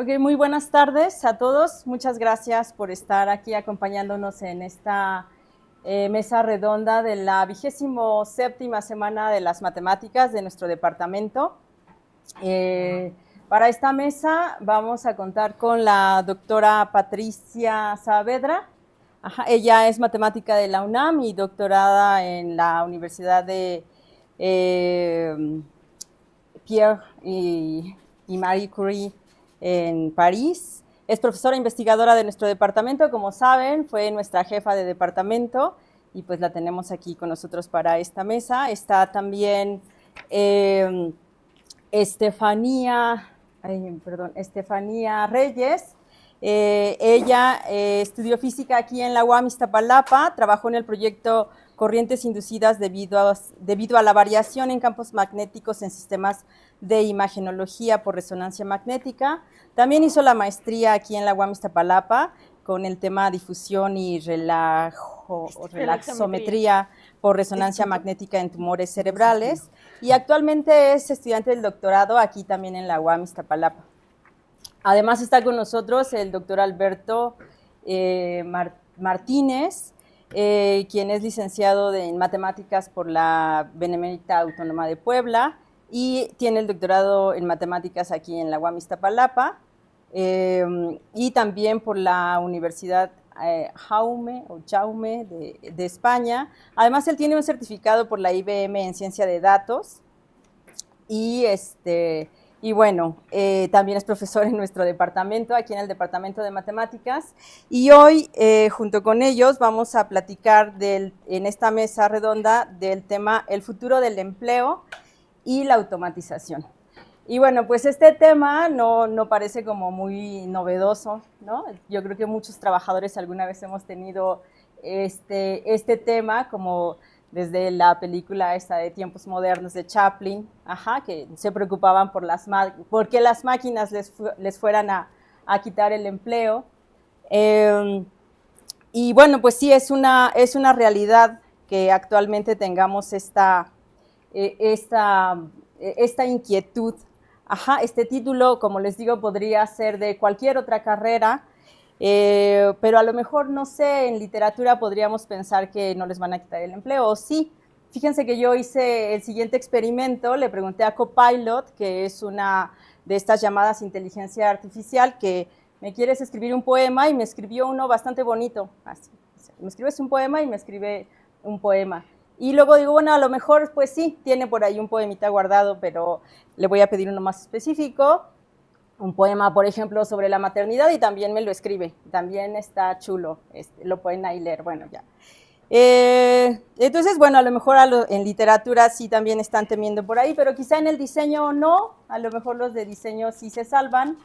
Ok, muy buenas tardes a todos. Muchas gracias por estar aquí acompañándonos en esta mesa redonda de la 27ª semana de las matemáticas de nuestro departamento. Para esta mesa vamos a contar con la doctora Patricia Saavedra. Ella es matemática de la UNAM y doctorada en la Universidad de Pierre y Marie Curie en París. Es profesora investigadora de nuestro departamento, como saben, fue nuestra jefa de departamento y pues la tenemos aquí con nosotros para esta mesa. Está también Estefanía Reyes. Ella estudió física aquí en la UAM Iztapalapa, trabajó en el proyecto Corrientes Inducidas debido a la variación en campos magnéticos en sistemas de imagenología por resonancia magnética. También hizo la maestría aquí en la UAM Iztapalapa con el tema difusión y relaxometría por resonancia magnética en tumores cerebrales, y actualmente es estudiante del doctorado aquí también en la UAM Iztapalapa. Además está con nosotros el doctor Alberto Martínez, quien es licenciado en matemáticas por la Benemérita Autónoma de Puebla y tiene el doctorado en matemáticas aquí en la UAM Iztapalapa, y también por la Universidad Jaume de España. Además, él tiene un certificado por la IBM en ciencia de datos y bueno, también es profesor en nuestro departamento, aquí en el departamento de matemáticas, y hoy junto con ellos vamos a platicar en esta mesa redonda del tema el futuro del empleo y la automatización. Y bueno, pues este tema no parece como muy novedoso, ¿no? Yo creo que muchos trabajadores alguna vez hemos tenido este tema, como desde la película esta de Tiempos Modernos de Chaplin, que se preocupaban por que las máquinas les fueran a quitar el empleo. Y bueno, pues sí, es una realidad que actualmente tengamos esta inquietud. Este título, como les digo, podría ser de cualquier otra carrera, pero a lo mejor, no sé, en literatura podríamos pensar que no les van a quitar el empleo, o sí. Fíjense que yo hice el siguiente experimento, le pregunté a Copilot, que es una de estas llamadas inteligencia artificial, que me quieres escribir un poema, y me escribió uno bastante bonito, así. Me escribes un poema y me escribe un poema. Y luego digo, bueno, a lo mejor, pues sí, tiene por ahí un poemita guardado, pero le voy a pedir uno más específico, un poema, por ejemplo, sobre la maternidad, y también me lo escribe. También está chulo, lo pueden ahí leer, bueno, ya. Entonces, bueno, a lo mejor en literatura sí también están temiendo por ahí, pero quizá en el diseño no, a lo mejor los de diseño sí se salvan,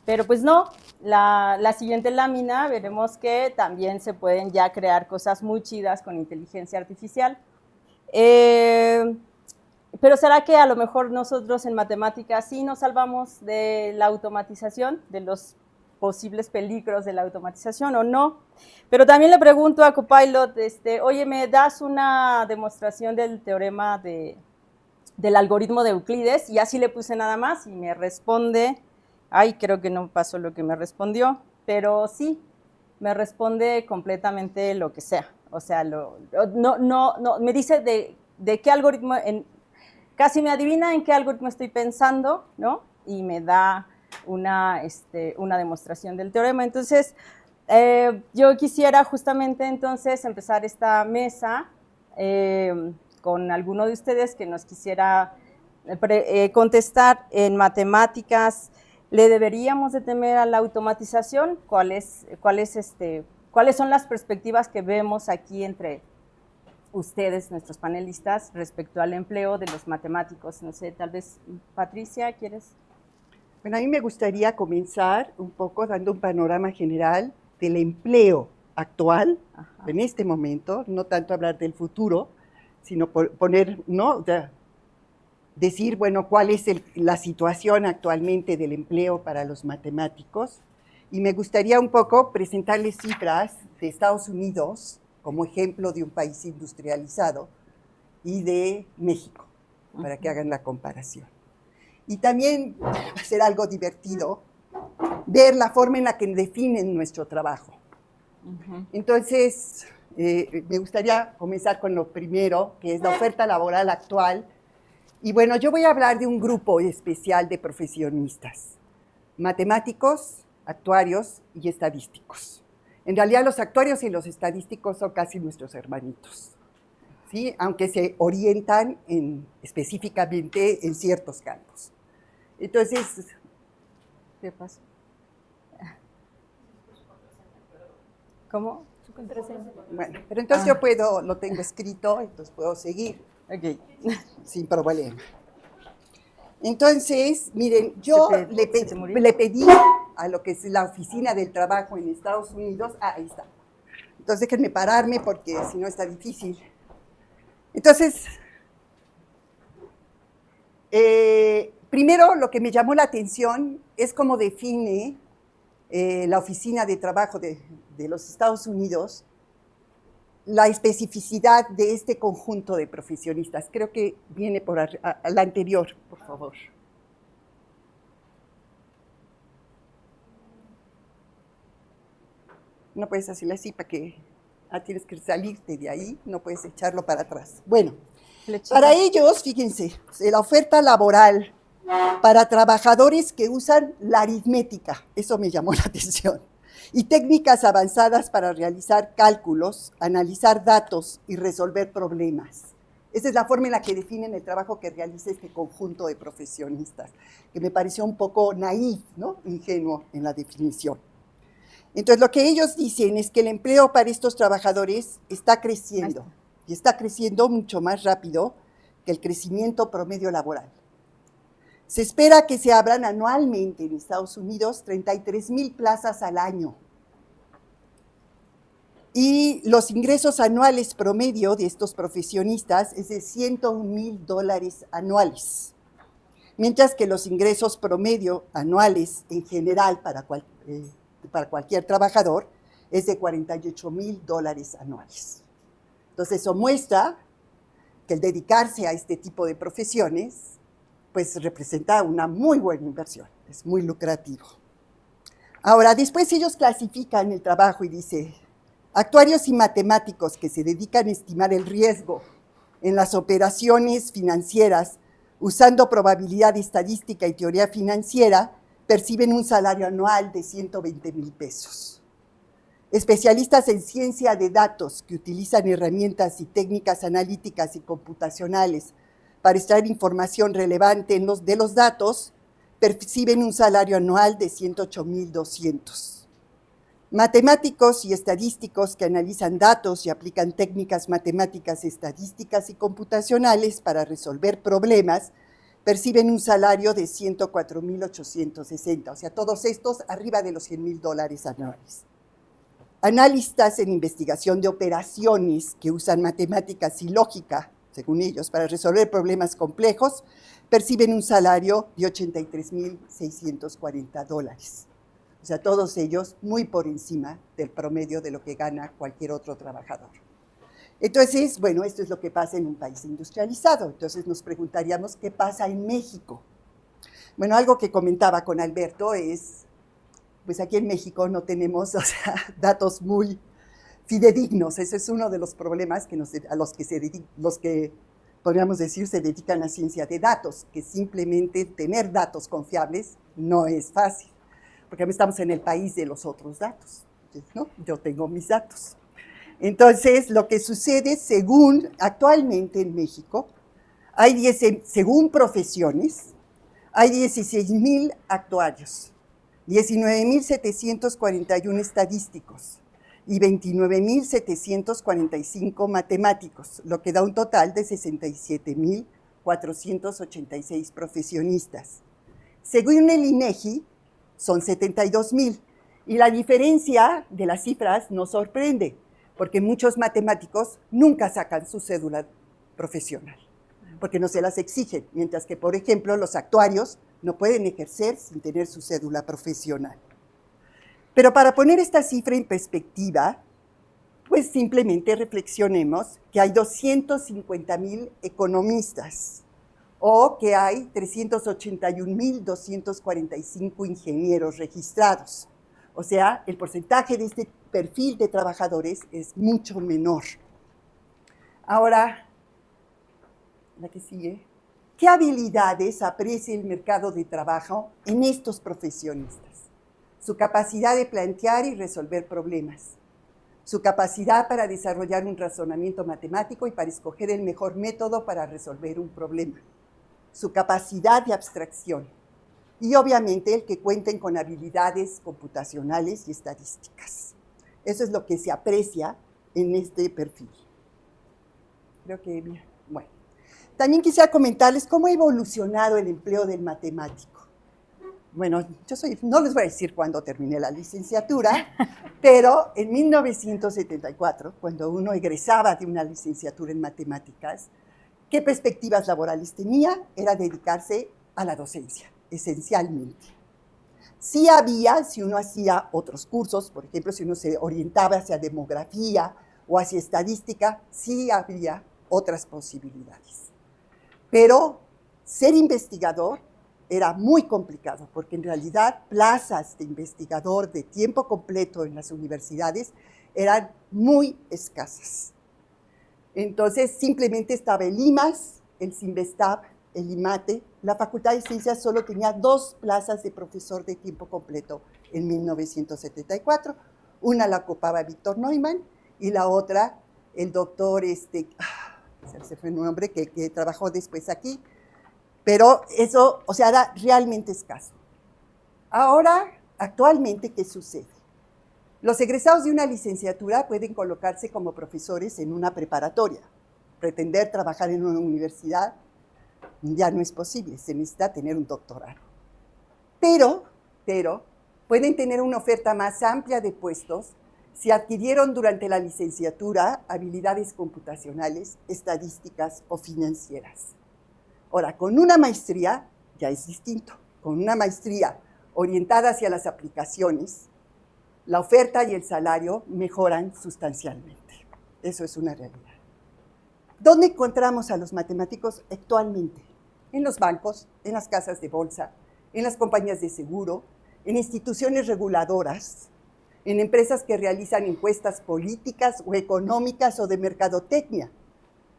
pero pues no. La siguiente lámina veremos que también se pueden ya crear cosas muy chidas con inteligencia artificial. Pero ¿será que a lo mejor nosotros en matemáticas sí nos salvamos de la automatización, de los posibles peligros de la automatización o no? Pero también le pregunto a Copilot, oye, ¿me das una demostración del teorema del algoritmo de Euclides? Y así le puse nada más y me responde, creo que no pasó lo que me respondió, pero sí, me responde completamente lo que sea. O sea, no me dice de qué algoritmo, casi me adivina en qué algoritmo estoy pensando, ¿no? Y me da una demostración del teorema. Entonces, yo quisiera justamente entonces empezar esta mesa con alguno de ustedes que nos quisiera contestar en matemáticas. ¿Le deberíamos de temer a la automatización? ¿Cuáles son las perspectivas que vemos aquí entre ustedes, nuestros panelistas, respecto al empleo de los matemáticos? No sé, tal vez, Patricia, ¿quieres? Bueno, a mí me gustaría comenzar un poco dando un panorama general del empleo actual, en este momento, no tanto hablar del futuro, sino poner, ¿no? Decir, bueno, cuál es la situación actualmente del empleo para los matemáticos. Y me gustaría un poco presentarles cifras de Estados Unidos como ejemplo de un país industrializado y de México, para que hagan la comparación. Y también va a ser algo divertido, ver la forma en la que definen nuestro trabajo. Entonces, me gustaría comenzar con lo primero, que es la oferta laboral actual. Y bueno, yo voy a hablar de un grupo especial de profesionistas: matemáticos, actuarios y estadísticos. En realidad, los actuarios y los estadísticos son casi nuestros hermanitos, ¿sí? Aunque se orientan específicamente en ciertos campos. Entonces, ¿qué pasa? ¿Cómo? Su contraseña. Bueno, pero entonces yo puedo, lo tengo escrito, entonces puedo seguir. Ok. Sin problema. Entonces, miren, yo le pedí a lo que es la Oficina del Trabajo en Estados Unidos, ahí está. Entonces déjenme pararme porque si no está difícil. Entonces, primero lo que me llamó la atención es cómo define la Oficina de Trabajo de los Estados Unidos la especificidad de este conjunto de profesionistas. Creo que viene por la anterior, por favor. No puedes hacerlo así para que tienes que salirte de ahí, no puedes echarlo para atrás. Bueno, para ellos, fíjense, la oferta laboral para trabajadores que usan la aritmética, eso me llamó la atención, y técnicas avanzadas para realizar cálculos, analizar datos y resolver problemas. Esa es la forma en la que definen el trabajo que realiza este conjunto de profesionistas, que me pareció un poco naif, ¿no? Ingenuo en la definición. Entonces, lo que ellos dicen es que el empleo para estos trabajadores está creciendo, y está creciendo mucho más rápido que el crecimiento promedio laboral. Se espera que se abran anualmente en Estados Unidos 33,000 plazas al año. Y los ingresos anuales promedio de estos profesionistas es de $101,000 anuales. Mientras que los ingresos promedio anuales en general para cualquier trabajador es de $48,000 anuales. Entonces, eso muestra que el dedicarse a este tipo de profesiones pues representa una muy buena inversión, es muy lucrativo. Ahora, después ellos clasifican el trabajo y dice: actuarios y matemáticos que se dedican a estimar el riesgo en las operaciones financieras usando probabilidad estadística y teoría financiera perciben un salario anual de 120,000 pesos. Especialistas en ciencia de datos que utilizan herramientas y técnicas analíticas y computacionales para extraer información relevante de los datos, perciben un salario anual de 108,200. Matemáticos y estadísticos que analizan datos y aplican técnicas matemáticas, estadísticas y computacionales para resolver problemas, perciben un salario de 104,860. O sea, todos estos arriba de los $100,000 anuales. Analistas en investigación de operaciones que usan matemáticas y lógica, según ellos, para resolver problemas complejos, perciben un salario de $83,640. O sea, todos ellos muy por encima del promedio de lo que gana cualquier otro trabajador. Entonces, bueno, esto es lo que pasa en un país industrializado. Entonces nos preguntaríamos, ¿qué pasa en México? Bueno, algo que comentaba con Alberto es, pues aquí en México no tenemos, datos muy fidedignos. Ese es uno de los problemas a los que podríamos decir se dedican a ciencia de datos, que simplemente tener datos confiables no es fácil, porque estamos en el país de los otros datos, ¿no? Yo tengo mis datos. Entonces, lo que sucede actualmente en México, según profesiones, hay 16,000 actuarios, 19,741 estadísticos y 29,745 matemáticos, lo que da un total de 67,486 profesionistas. Según el INEGI, son 72,000. Y la diferencia de las cifras nos sorprende, porque muchos matemáticos nunca sacan su cédula profesional, porque no se las exigen, mientras que, por ejemplo, los actuarios no pueden ejercer sin tener su cédula profesional. Pero para poner esta cifra en perspectiva, pues simplemente reflexionemos que hay 250,000 economistas, o que hay 381.245 ingenieros registrados. O sea, el porcentaje de este perfil de trabajadores es mucho menor. Ahora, la que sigue. ¿Qué habilidades aprecia el mercado de trabajo en estos profesionistas? Su capacidad de plantear y resolver problemas, su capacidad para desarrollar un razonamiento matemático y para escoger el mejor método para resolver un problema, su capacidad de abstracción y obviamente el que cuenten con habilidades computacionales y estadísticas. Eso es lo que se aprecia en este perfil. Creo que, bueno. También quisiera comentarles cómo ha evolucionado el empleo del matemático. Bueno, no les voy a decir cuándo terminé la licenciatura, pero en 1974, cuando uno egresaba de una licenciatura en matemáticas, ¿qué perspectivas laborales tenía? Era dedicarse a la docencia, esencialmente. Sí había, si uno hacía otros cursos, por ejemplo, si uno se orientaba hacia demografía o hacia estadística, sí había otras posibilidades. Pero ser investigador era muy complicado, porque en realidad plazas de investigador de tiempo completo en las universidades eran muy escasas. Entonces simplemente estaba el IMAS, el CINVESTAB, el IMATE. La Facultad de Ciencias solo tenía 2 plazas de profesor de tiempo completo en 1974. Una la ocupaba Víctor Neumann y la otra el doctor se fue un nombre que trabajó después aquí, pero eso, o sea, era realmente escaso. Ahora, actualmente, ¿qué sucede? Los egresados de una licenciatura pueden colocarse como profesores en una preparatoria. Pretender trabajar en una universidad ya no es posible, se necesita tener un doctorado. Pero, pueden tener una oferta más amplia de puestos si adquirieron durante la licenciatura habilidades computacionales, estadísticas o financieras. Ahora, con una maestría ya es distinto. Con una maestría orientada hacia las aplicaciones, la oferta y el salario mejoran sustancialmente. Eso es una realidad. ¿Dónde encontramos a los matemáticos actualmente? En los bancos, en las casas de bolsa, en las compañías de seguro, en instituciones reguladoras, en empresas que realizan encuestas políticas o económicas o de mercadotecnia,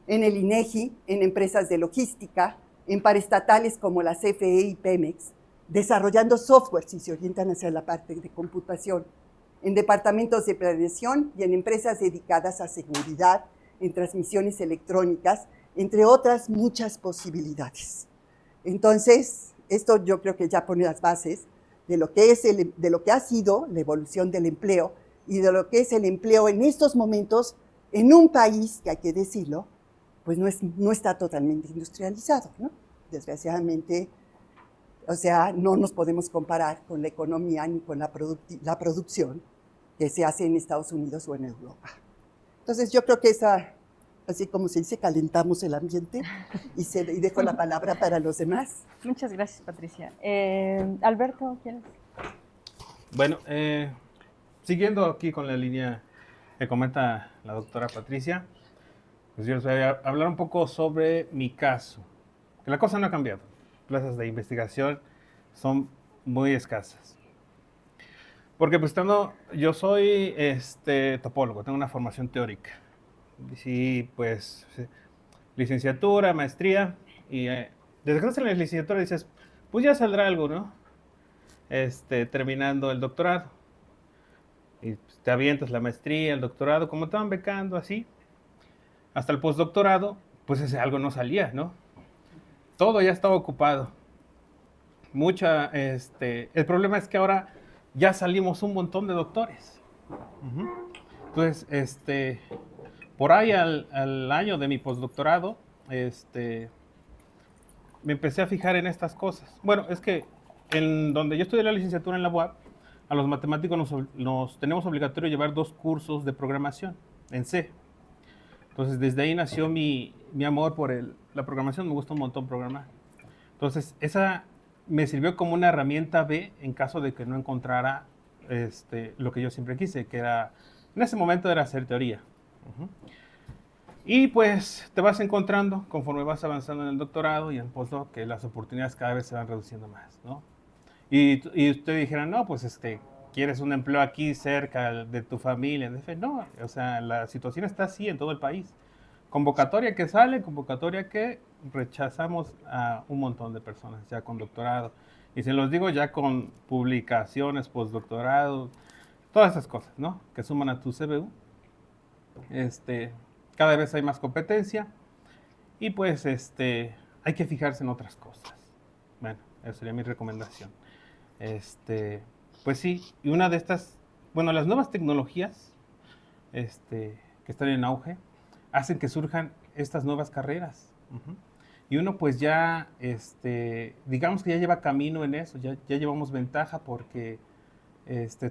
en el INEGI, en empresas de logística, en paraestatales como la CFE y Pemex, desarrollando software si se orientan hacia la parte de computación, en departamentos de planeación y en empresas dedicadas a seguridad, en transmisiones electrónicas, entre otras muchas posibilidades. Entonces, esto yo creo que ya pone las bases de lo que ha sido la evolución del empleo y de lo que es el empleo en estos momentos en un país que, hay que decirlo, pues no está totalmente industrializado, ¿no? Desgraciadamente, o sea, no nos podemos comparar con la economía ni con la producción que se hace en Estados Unidos o en Europa. Entonces, yo creo que así como se dice, calentamos el ambiente y dejo la palabra para los demás. Muchas gracias, Patricia. Alberto, ¿quieres? Bueno, siguiendo aquí con la línea que comenta la doctora Patricia, pues yo les voy a hablar un poco sobre mi caso. Que la cosa no ha cambiado. Plazas de investigación son muy escasas. Porque pues yo soy topólogo, tengo una formación teórica. Sí, pues licenciatura, maestría, y desde que estás en la licenciatura dices, pues ya saldrá algo, ¿no? Terminando el doctorado. Y pues, te avientas la maestría, el doctorado, como te van becando así. Hasta el postdoctorado, pues ese algo no salía, ¿no? Todo ya estaba ocupado. El problema es que ahora ya salimos un montón de doctores. Entonces, por ahí al año de mi postdoctorado, me empecé a fijar en estas cosas. Bueno, es que en donde yo estudié la licenciatura en la UAP, a los matemáticos nos tenemos obligatorio llevar 2 cursos de programación en C. Entonces, desde ahí nació mi amor por la programación. Me gusta un montón programar. Entonces, esa me sirvió como una herramienta B en caso de que no encontrara lo que yo siempre quise, que era, en ese momento era hacer teoría. Y pues te vas encontrando conforme vas avanzando en el doctorado y en postdoc que las oportunidades cada vez se van reduciendo más, ¿no? Y usted dijera, no, pues quieres un empleo aquí cerca de tu familia. No, o sea, la situación está así en todo el país. Convocatoria que sale, convocatoria que rechazamos a un montón de personas ya con doctorado. Y se los digo ya con publicaciones, postdoctorado, todas esas cosas, ¿no? Que suman a tu CBU. Cada vez hay más competencia y pues hay que fijarse en otras cosas. Bueno, esa sería mi recomendación. Pues sí, y una de estas, bueno, las nuevas tecnologías que están en auge hacen que surjan estas nuevas carreras. Y uno pues ya, digamos que ya lleva camino en eso, ya llevamos ventaja porque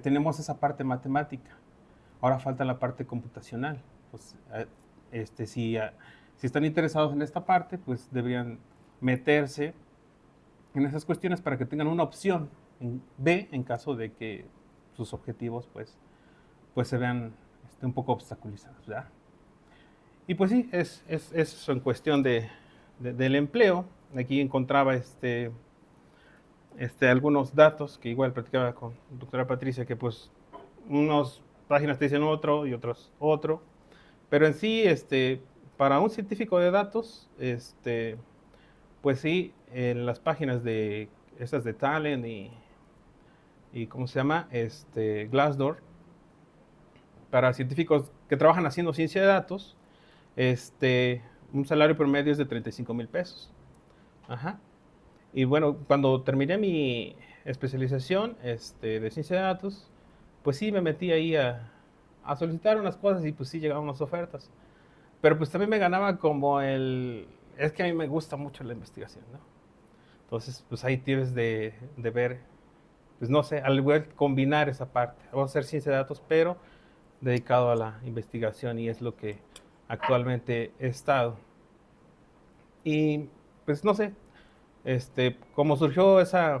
tenemos esa parte matemática. Ahora falta la parte computacional. Pues, si están interesados en esta parte, pues deberían meterse en esas cuestiones para que tengan una opción en B en caso de que sus objetivos pues se vean un poco obstaculizados, ¿verdad? Y pues sí, es eso en cuestión del empleo. Aquí encontraba algunos datos que igual platicaba con la doctora Patricia, que pues unas páginas te dicen otro y otros otro, pero en sí, para un científico de datos, pues sí, en las páginas de esas de Talent y ¿cómo se llama? Glassdoor, para científicos que trabajan haciendo ciencia de datos, un salario promedio es de 35,000 pesos. Ajá. Y bueno, cuando terminé mi especialización de ciencia de datos, pues sí me metí ahí a solicitar unas cosas y pues sí llegaban unas ofertas. Pero pues también me ganaba como es que a mí me gusta mucho la investigación, ¿no? Entonces, pues ahí tienes de ver, pues no sé, al igual combinar esa parte. Vamos a hacer ciencia de datos, pero dedicado a la investigación y es lo que actualmente he estado. Y pues no sé, como surgió esa,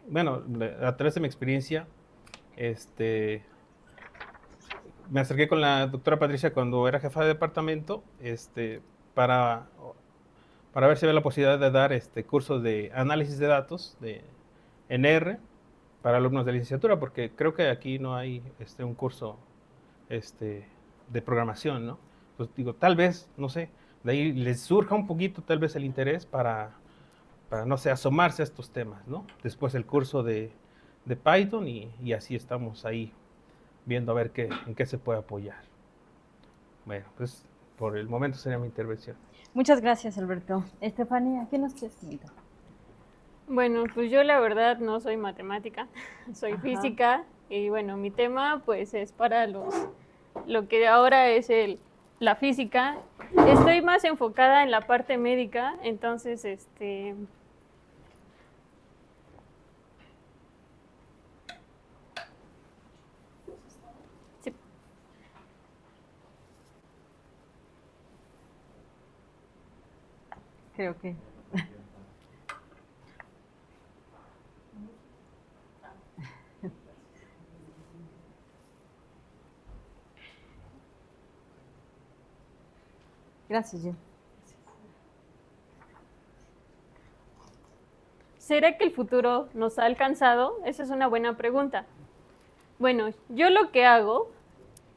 bueno, a través de mi experiencia, me acerqué con la doctora Patricia cuando era jefa de departamento, para ver si había la posibilidad de dar cursos de análisis de datos en R para alumnos de licenciatura, porque creo que aquí no hay un curso de programación, ¿no? Pues digo, tal vez, no sé, de ahí les surja un poquito tal vez el interés para no sé, asomarse a estos temas, ¿no? Después el curso de Python y así estamos ahí viendo a ver en qué se puede apoyar. Bueno, pues por el momento sería mi intervención. Muchas gracias, Alberto. Estefanía, ¿qué nos quieres comentar? Bueno, pues yo la verdad no soy matemática, soy Ajá. física y bueno, mi tema pues es para lo que ahora es la física. Estoy más enfocada en la parte médica, entonces sí. Creo que... Gracias, Jim. ¿Será que el futuro nos ha alcanzado? Esa es una buena pregunta. Bueno, yo lo que hago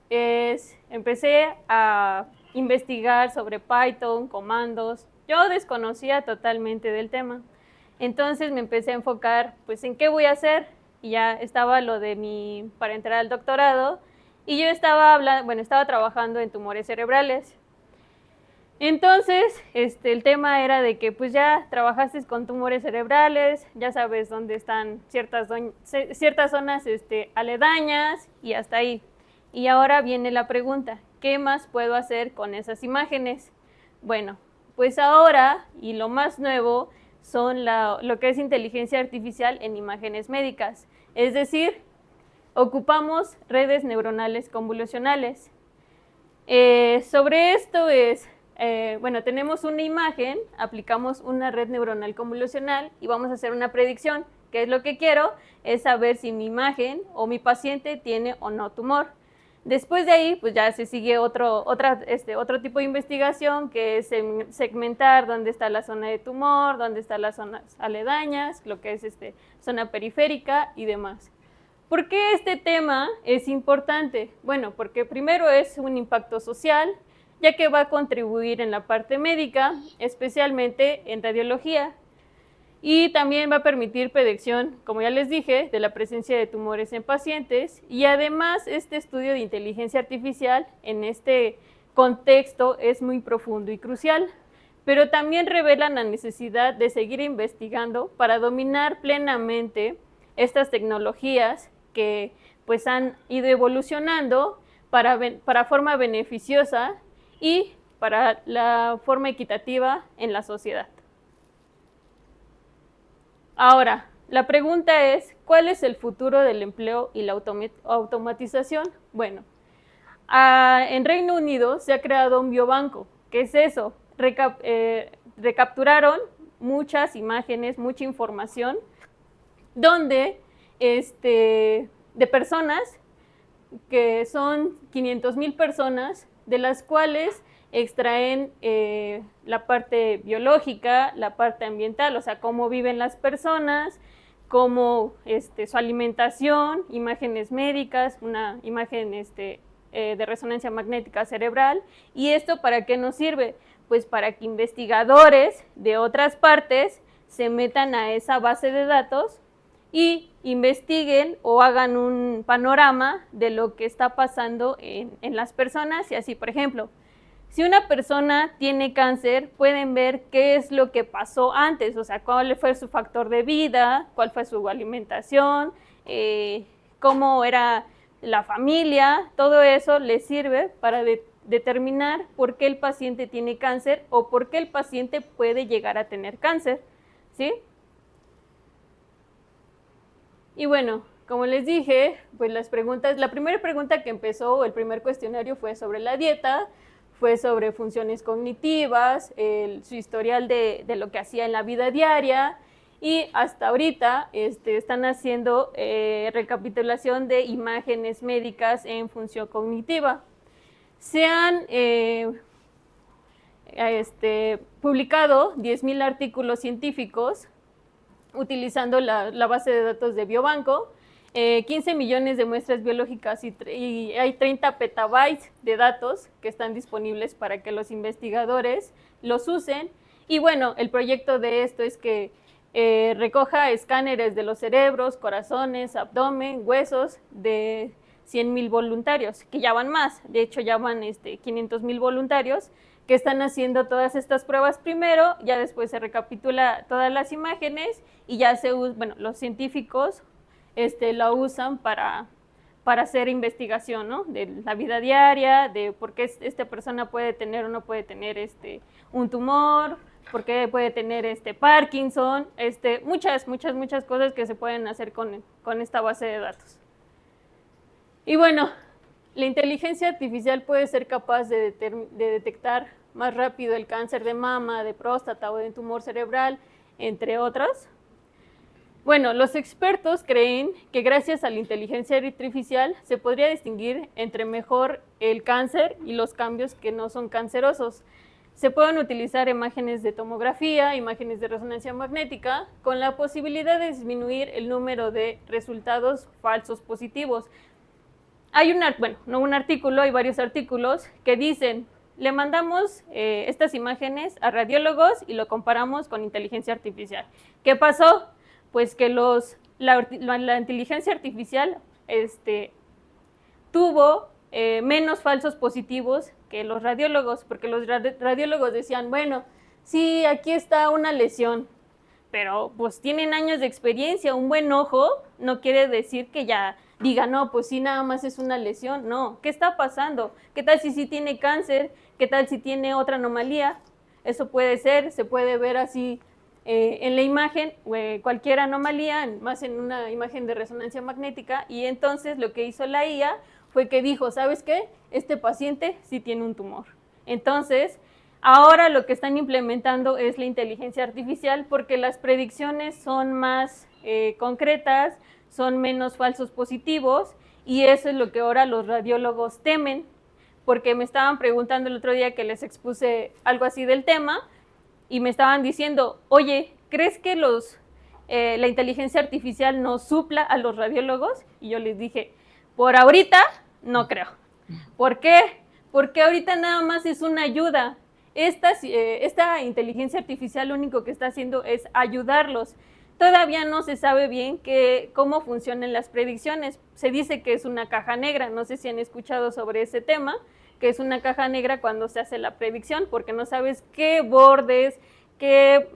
es, empecé a investigar sobre Python, comandos. Yo desconocía totalmente del tema. Entonces me empecé a enfocar, pues, en qué voy a hacer. Y ya estaba lo de para entrar al doctorado. Y yo estaba trabajando en tumores cerebrales. Entonces, el tema era de que pues ya trabajaste con tumores cerebrales, ya sabes dónde están ciertas zonas aledañas y hasta ahí. Y ahora viene la pregunta, ¿qué más puedo hacer con esas imágenes? Bueno, pues ahora, y lo más nuevo, son lo que es inteligencia artificial en imágenes médicas. Es decir, ocupamos redes neuronales convolucionales. Sobre esto tenemos una imagen, aplicamos una red neuronal convolucional y vamos a hacer una predicción. ¿Qué es lo que quiero? Es saber si mi imagen o mi paciente tiene o no tumor. Después de ahí, pues ya se sigue otro tipo de investigación, que es segmentar dónde está la zona de tumor, dónde están las zonas aledañas, lo que es zona periférica y demás. ¿Por qué este tema es importante? Bueno, porque primero es un impacto social, ya que va a contribuir en la parte médica, especialmente en radiología, y también va a permitir predicción, como ya les dije, de la presencia de tumores en pacientes, y además este estudio de inteligencia artificial en este contexto es muy profundo y crucial, pero también revela la necesidad de seguir investigando para dominar plenamente estas tecnologías que pues han ido evolucionando para forma beneficiosa y para la forma equitativa en la sociedad. Ahora, la pregunta es, ¿cuál es el futuro del empleo y la automatización? Bueno, en Reino Unido se ha creado un biobanco. ¿Qué es eso? Recapturaron muchas imágenes, mucha información, donde de personas, que son 500,000 personas, de las cuales extraen la parte biológica, la parte ambiental, o sea, cómo viven las personas, cómo su alimentación, imágenes médicas, una imagen de resonancia magnética cerebral. ¿Y esto para qué nos sirve? Pues para que investigadores de otras partes se metan a esa base de datos y investiguen o hagan un panorama de lo que está pasando en las personas. Y así, por ejemplo, si una persona tiene cáncer, pueden ver qué es lo que pasó antes, o sea, cuál fue su factor de vida, cuál fue su alimentación, cómo era la familia. Todo eso les sirve para determinar por qué el paciente tiene cáncer o por qué el paciente puede llegar a tener cáncer, ¿sí? Y bueno, como les dije, pues la primera pregunta que empezó, el primer cuestionario fue sobre la dieta, fue sobre funciones cognitivas, su historial de lo que hacía en la vida diaria, y hasta ahorita están haciendo recapitulación de imágenes médicas en función cognitiva. Se han publicado 10,000 artículos científicos utilizando la base de datos de Biobanco, 15 millones de muestras biológicas y hay 30 petabytes de datos que están disponibles para que los investigadores los usen. Y bueno, el proyecto de esto es que recoja escáneres de los cerebros, corazones, abdomen, huesos de 100,000 voluntarios, que ya van más. De hecho, ya van 500,000 voluntarios que están haciendo todas estas pruebas primero, ya después se recapitula todas las imágenes y ya los científicos la usan para hacer investigación, ¿no? De la vida diaria, de por qué esta persona puede tener o no puede tener un tumor, por qué puede tener Parkinson, muchas cosas que se pueden hacer con esta base de datos. Y bueno, la inteligencia artificial puede ser capaz de detectar más rápido el cáncer de mama, de próstata o de tumor cerebral, entre otros. Bueno, los expertos creen que gracias a la inteligencia artificial se podría distinguir entre mejor el cáncer y los cambios que no son cancerosos. Se pueden utilizar imágenes de tomografía, imágenes de resonancia magnética, con la posibilidad de disminuir el número de resultados falsos positivos. Hay hay varios artículos que dicen, le mandamos estas imágenes a radiólogos y lo comparamos con inteligencia artificial. ¿Qué pasó? Pues que la inteligencia artificial tuvo menos falsos positivos que los radiólogos, porque los radiólogos decían, bueno, sí, aquí está una lesión, pero pues tienen años de experiencia, un buen ojo no quiere decir que ya diga, no, pues sí, nada más es una lesión. No, ¿qué está pasando? ¿Qué tal si sí tiene cáncer? ¿Qué tal si tiene otra anomalía? Eso puede ser, se puede ver así en la imagen, cualquier anomalía, más en una imagen de resonancia magnética, y entonces lo que hizo la IA fue que dijo, ¿sabes qué? Este paciente sí tiene un tumor. Entonces, ahora lo que están implementando es la inteligencia artificial porque las predicciones son más concretas, son menos falsos positivos Y eso es lo que ahora los radiólogos temen, porque me estaban preguntando el otro día que les expuse algo así del tema, y me estaban diciendo, oye, ¿crees que la inteligencia artificial nos supla a los radiólogos? Y yo les dije, por ahorita no creo. ¿Por qué? Porque ahorita nada más es una ayuda. Esta inteligencia artificial lo único que está haciendo es ayudarlos. Todavía no se sabe bien cómo funcionan las predicciones. Se dice que es una caja negra. No sé si han escuchado sobre ese tema, que es una caja negra cuando se hace la predicción, porque no sabes qué bordes, qué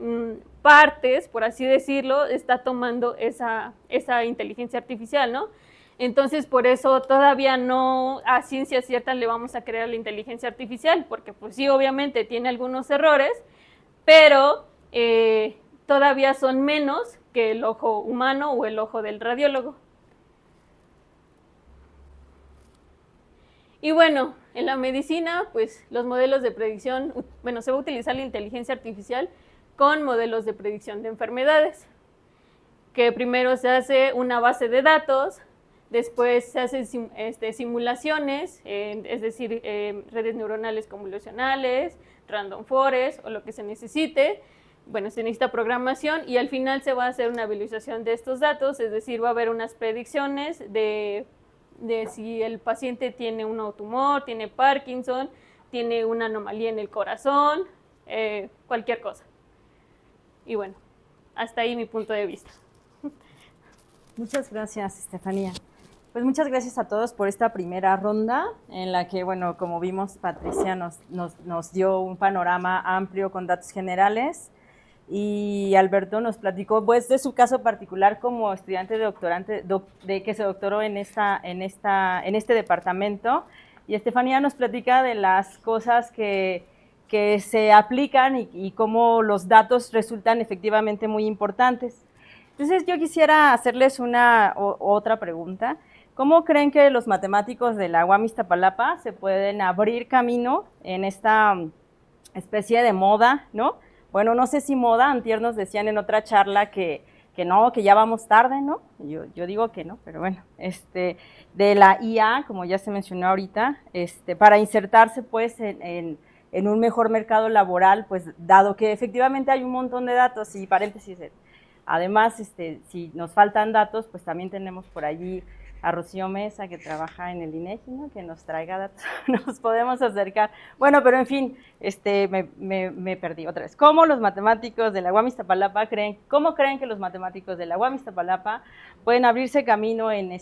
partes, por así decirlo, está tomando esa inteligencia artificial, ¿no? Entonces, por eso todavía no a ciencia cierta le vamos a creer a la inteligencia artificial, porque pues sí, obviamente tiene algunos errores, pero todavía son menos que el ojo humano o el ojo del radiólogo. Y bueno, en la medicina, pues los modelos de predicción, bueno, se va a utilizar la inteligencia artificial con modelos de predicción de enfermedades, que primero se hace una base de datos, después se hacen simulaciones, es decir, redes neuronales convolucionales, random forest o lo que se necesite. Bueno, se necesita programación y al final se va a hacer una visualización de estos datos, es decir, va a haber unas predicciones de si el paciente tiene un tumor, tiene Parkinson, tiene una anomalía en el corazón, cualquier cosa. Y bueno, hasta ahí mi punto de vista. Muchas gracias, Estefanía. Pues muchas gracias a todos por esta primera ronda en la que, bueno, como vimos, Patricia nos dio un panorama amplio con datos generales y Alberto nos platicó pues de su caso particular como estudiante de doctorante de que se doctoró en este departamento, y Estefanía nos platica de las cosas que se aplican y cómo los datos resultan efectivamente muy importantes. Entonces yo quisiera hacerles otra pregunta. ¿Cómo creen que los matemáticos de la UAM Iztapalapa se pueden abrir camino en esta especie de moda, ¿no? Bueno, no sé si moda, antier nos decían en otra charla que no, que ya vamos tarde, ¿no? Yo digo que no, pero bueno, de la IA, como ya se mencionó ahorita, para insertarse pues en un mejor mercado laboral, pues dado que efectivamente hay un montón de datos y paréntesis, además, si nos faltan datos, pues también tenemos por allí a Rocío Mesa, que trabaja en el INEGI, ¿no? Que nos traiga datos, nos podemos acercar. Bueno, pero en fin, me perdí otra vez. ¿Cómo los matemáticos de la UAM Iztapalapa cómo creen que los matemáticos de la UAM Iztapalapa pueden abrirse camino en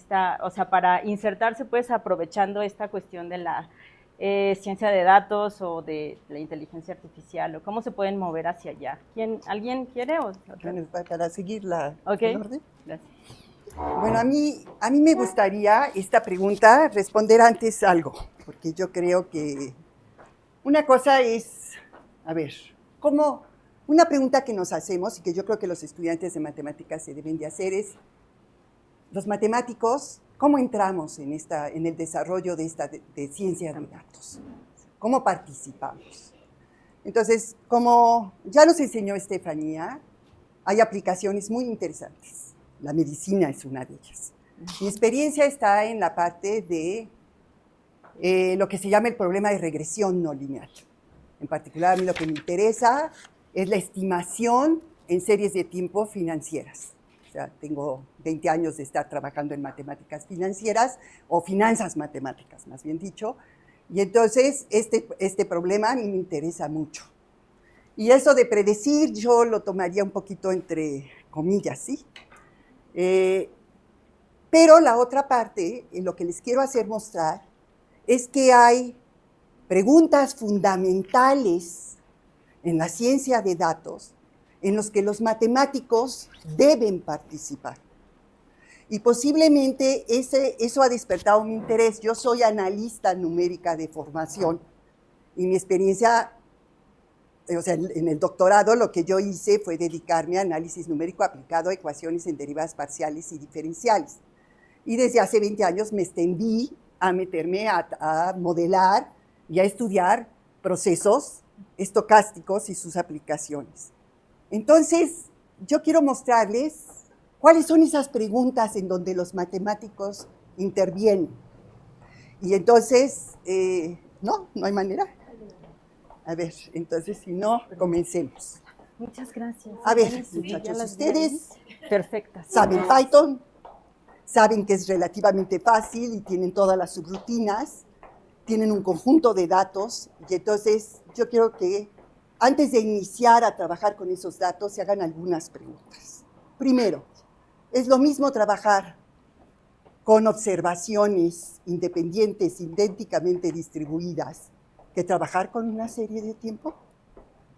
para insertarse, pues, aprovechando esta cuestión de la ciencia de datos o de la inteligencia artificial, o cómo se pueden mover hacia allá? ¿Alguien quiere? Para seguir el orden. Gracias. Bueno, a mí me gustaría esta pregunta responder antes algo, porque yo creo que una cosa es, una pregunta que nos hacemos y que yo creo que los estudiantes de matemáticas se deben de hacer es, los matemáticos, ¿cómo entramos en el desarrollo de ciencia de datos? ¿Cómo participamos? Entonces, como ya nos enseñó Estefanía, hay aplicaciones muy interesantes. La medicina es una de ellas. Mi experiencia está en la parte de lo que se llama el problema de regresión no lineal. En particular, a mí lo que me interesa es la estimación en series de tiempo financieras. O sea, tengo 20 años de estar trabajando en matemáticas financieras, o finanzas matemáticas, más bien dicho, y entonces este problema a mí me interesa mucho. Y eso de predecir, yo lo tomaría un poquito entre comillas, ¿sí? Pero la otra parte, en lo que les quiero hacer mostrar, es que hay preguntas fundamentales en la ciencia de datos en los que los matemáticos deben participar. Y posiblemente eso ha despertado mi interés. Yo soy analista numérica de formación y mi experiencia, o sea, en el doctorado lo que yo hice fue dedicarme a análisis numérico aplicado a ecuaciones en derivadas parciales y diferenciales. Y desde hace 20 años me extendí a meterme a modelar y a estudiar procesos estocásticos y sus aplicaciones. Entonces, yo quiero mostrarles cuáles son esas preguntas en donde los matemáticos intervienen. Y entonces, no hay manera. A ver, entonces si no, comencemos. Muchas gracias. A ver, Sí, ya muchachos, las ustedes vi. Perfectas. saben Python, saben que es relativamente fácil y tienen todas las subrutinas, tienen un conjunto de datos, y entonces yo quiero que antes de iniciar a trabajar con esos datos se hagan algunas preguntas. Primero, ¿es lo mismo trabajar con observaciones independientes, idénticamente distribuidas, que trabajar con una serie de tiempo?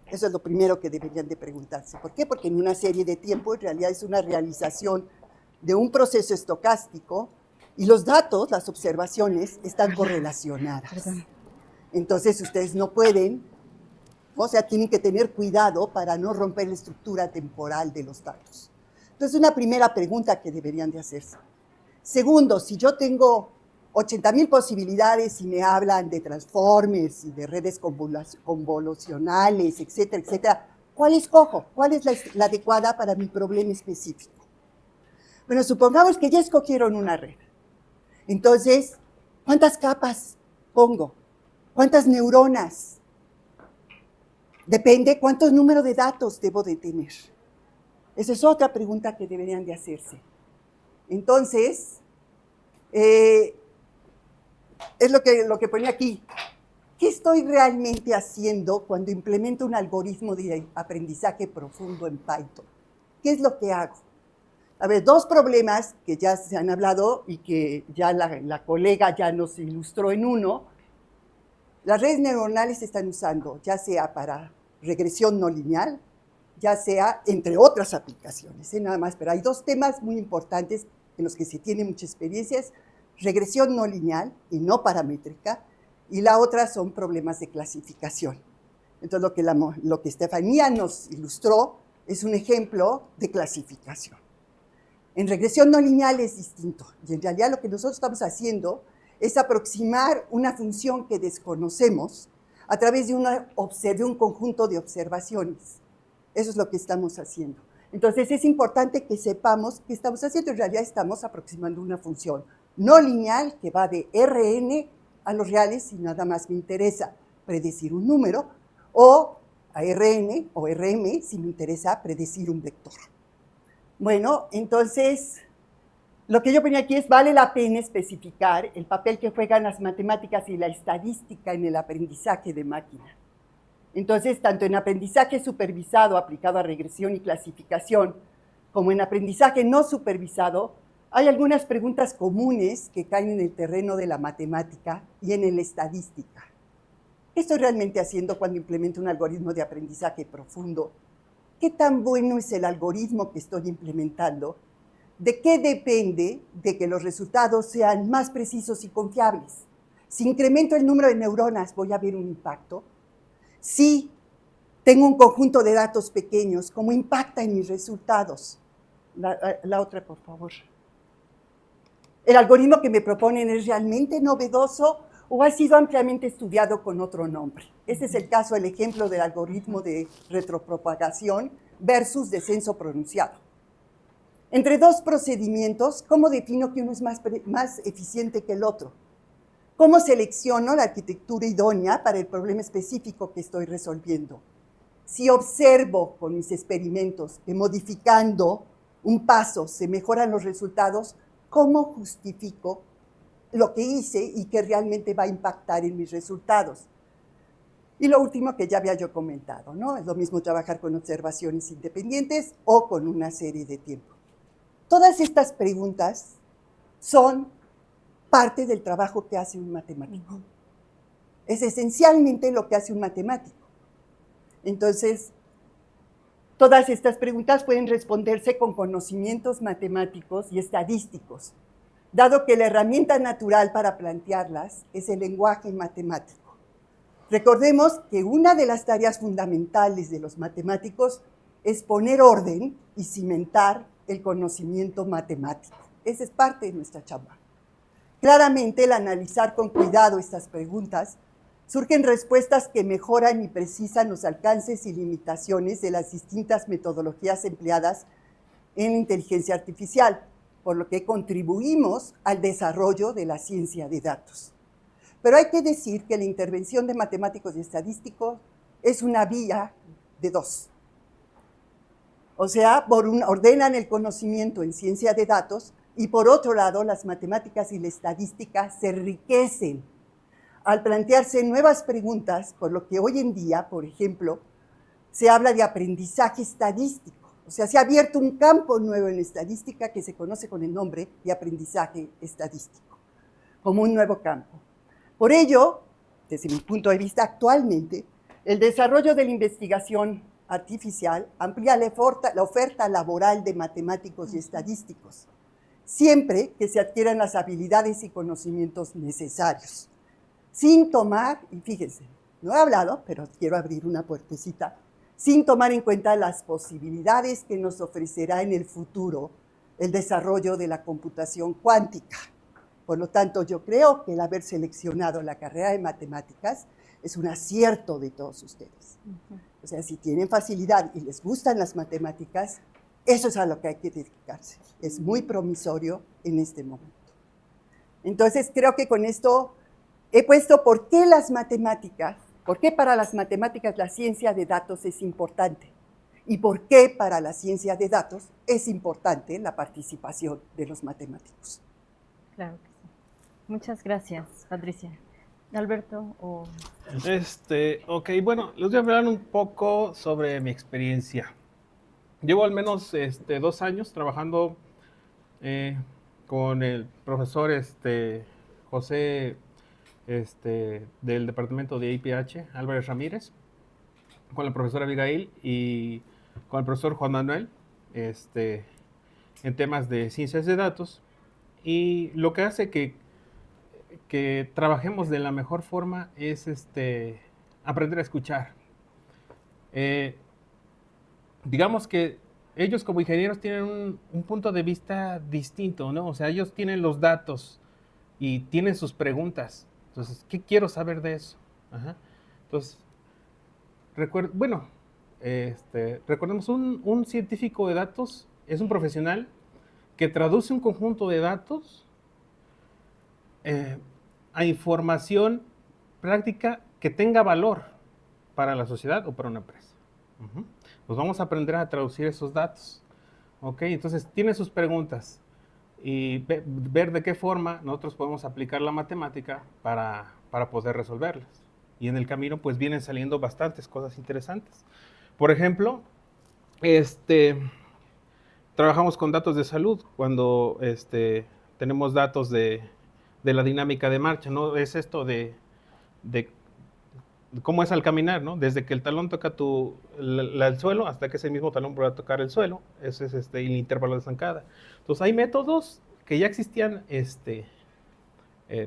Eso es lo primero que deberían de preguntarse. ¿Por qué? Porque en una serie de tiempo en realidad es una realización de un proceso estocástico y los datos, las observaciones, están correlacionadas. Entonces ustedes no pueden, o sea, tienen que tener cuidado para no romper la estructura temporal de los datos. Entonces, una primera pregunta que deberían de hacerse. Segundo, si yo tengo 80,000 posibilidades y me hablan de transformers y de redes convolucionales, etcétera, etcétera, ¿cuál escojo? ¿Cuál es la adecuada para mi problema específico? Bueno, supongamos que ya escogieron una red. Entonces, ¿cuántas capas pongo? ¿Cuántas neuronas? Depende cuántos números de datos debo de tener. Esa es otra pregunta que deberían de hacerse. Entonces, es lo que ponía aquí. ¿Qué estoy realmente haciendo cuando implemento un algoritmo de aprendizaje profundo en Python? ¿Qué es lo que hago? A ver, dos problemas que ya se han hablado y que ya la colega ya nos ilustró en uno. Las redes neuronales se están usando ya sea para regresión no lineal, ya sea entre otras aplicaciones, nada más, pero hay dos temas muy importantes en los que se tiene mucha experiencia, regresión no lineal y no paramétrica, y la otra son problemas de clasificación. Entonces, lo que Estefanía nos ilustró es un ejemplo de clasificación. En regresión no lineal es distinto, y en realidad lo que nosotros estamos haciendo es aproximar una función que desconocemos a través de un conjunto de observaciones. Eso es lo que estamos haciendo. Entonces, es importante que sepamos qué estamos haciendo. En realidad, estamos aproximando una función no lineal que va de Rn a los reales y nada más me interesa predecir un número, o a Rn o Rm si me interesa predecir un vector. Bueno, entonces, lo que yo ponía aquí es, vale la pena especificar el papel que juegan las matemáticas y la estadística en el aprendizaje de máquina. Entonces, tanto en aprendizaje supervisado aplicado a regresión y clasificación, como en aprendizaje no supervisado, hay algunas preguntas comunes que caen en el terreno de la matemática y en la estadística. ¿Qué estoy realmente haciendo cuando implemento un algoritmo de aprendizaje profundo? ¿Qué tan bueno es el algoritmo que estoy implementando? ¿De qué depende de que los resultados sean más precisos y confiables? Si incremento el número de neuronas, ¿voy a ver un impacto? Si tengo un conjunto de datos pequeños, ¿cómo impacta en mis resultados? La otra, por favor. ¿El algoritmo que me proponen es realmente novedoso o ha sido ampliamente estudiado con otro nombre? Este es el caso, el ejemplo del algoritmo de retropropagación versus descenso pronunciado. Entre dos procedimientos, ¿cómo defino que uno es más eficiente que el otro? ¿Cómo selecciono la arquitectura idónea para el problema específico que estoy resolviendo? Si observo con mis experimentos que modificando un paso se mejoran los resultados, ¿cómo justifico lo que hice y que realmente va a impactar en mis resultados? Y lo último que ya había yo comentado, ¿no? Es lo mismo trabajar con observaciones independientes o con una serie de tiempo. Todas estas preguntas son parte del trabajo que hace un matemático. Es esencialmente lo que hace un matemático. Entonces, todas estas preguntas pueden responderse con conocimientos matemáticos y estadísticos, dado que la herramienta natural para plantearlas es el lenguaje matemático. Recordemos que una de las tareas fundamentales de los matemáticos es poner orden y cimentar el conocimiento matemático. Esa es parte de nuestra chamba. Claramente, el analizar con cuidado estas preguntas, surgen respuestas que mejoran y precisan los alcances y limitaciones de las distintas metodologías empleadas en la inteligencia artificial. por lo que contribuimos al desarrollo de la ciencia de datos. Pero hay que decir que la intervención de matemáticos y estadísticos es una vía de dos. O sea, ordenan el conocimiento en ciencia de datos y por otro lado, las matemáticas y la estadística se enriquecen al plantearse nuevas preguntas, por lo que hoy en día, por ejemplo, se habla de aprendizaje estadístico. O sea, se ha abierto un campo nuevo en estadística que se conoce con el nombre de aprendizaje estadístico, como un nuevo campo. Por ello, desde mi punto de vista actualmente, el desarrollo de la investigación artificial amplía la oferta laboral de matemáticos y estadísticos, siempre que se adquieran las habilidades y conocimientos necesarios, sin tomar, y fíjense, no he hablado, pero quiero abrir una puertecita, sin tomar en cuenta las posibilidades que nos ofrecerá en el futuro el desarrollo de la computación cuántica. Por lo tanto, yo creo que el haber seleccionado la carrera de matemáticas es un acierto de todos ustedes. O sea, si tienen facilidad y les gustan las matemáticas, eso es a lo que hay que dedicarse. Es muy promisorio en este momento. Entonces, creo que con esto he puesto por qué las matemáticas, por qué para las matemáticas la ciencia de datos es importante y por qué para la ciencia de datos es importante la participación de los matemáticos. Claro que sí. Muchas gracias, Patricia. Alberto, o... Ok, bueno, les voy a hablar un poco sobre mi experiencia. Llevo al menos 2 años trabajando con el profesor José del departamento de IPH, Álvarez Ramírez, con la profesora Abigail y con el profesor Juan Manuel, en temas de ciencias de datos. Y lo que hace que trabajemos de la mejor forma es aprender a escuchar. Digamos que ellos como ingenieros tienen un punto de vista distinto, ¿no? O sea, ellos tienen los datos y tienen sus preguntas. Entonces, ¿qué quiero saber de eso? Ajá. Entonces, recordemos, un científico de datos es un profesional que traduce un conjunto de datos a información práctica que tenga valor para la sociedad o para una empresa. Pues vamos a aprender a traducir esos datos. ¿Ok? Entonces, tiene sus preguntas y ver de qué forma nosotros podemos aplicar la matemática para poder resolverlas. Y en el camino, pues, vienen saliendo bastantes cosas interesantes. Por ejemplo, trabajamos con datos de salud cuando tenemos datos de la dinámica de marcha, ¿no? Es esto de cómo es al caminar, ¿no? Desde que el talón toca el suelo hasta que ese mismo talón vuelve a tocar el suelo. Ese es el intervalo de zancada. Entonces, hay métodos que ya existían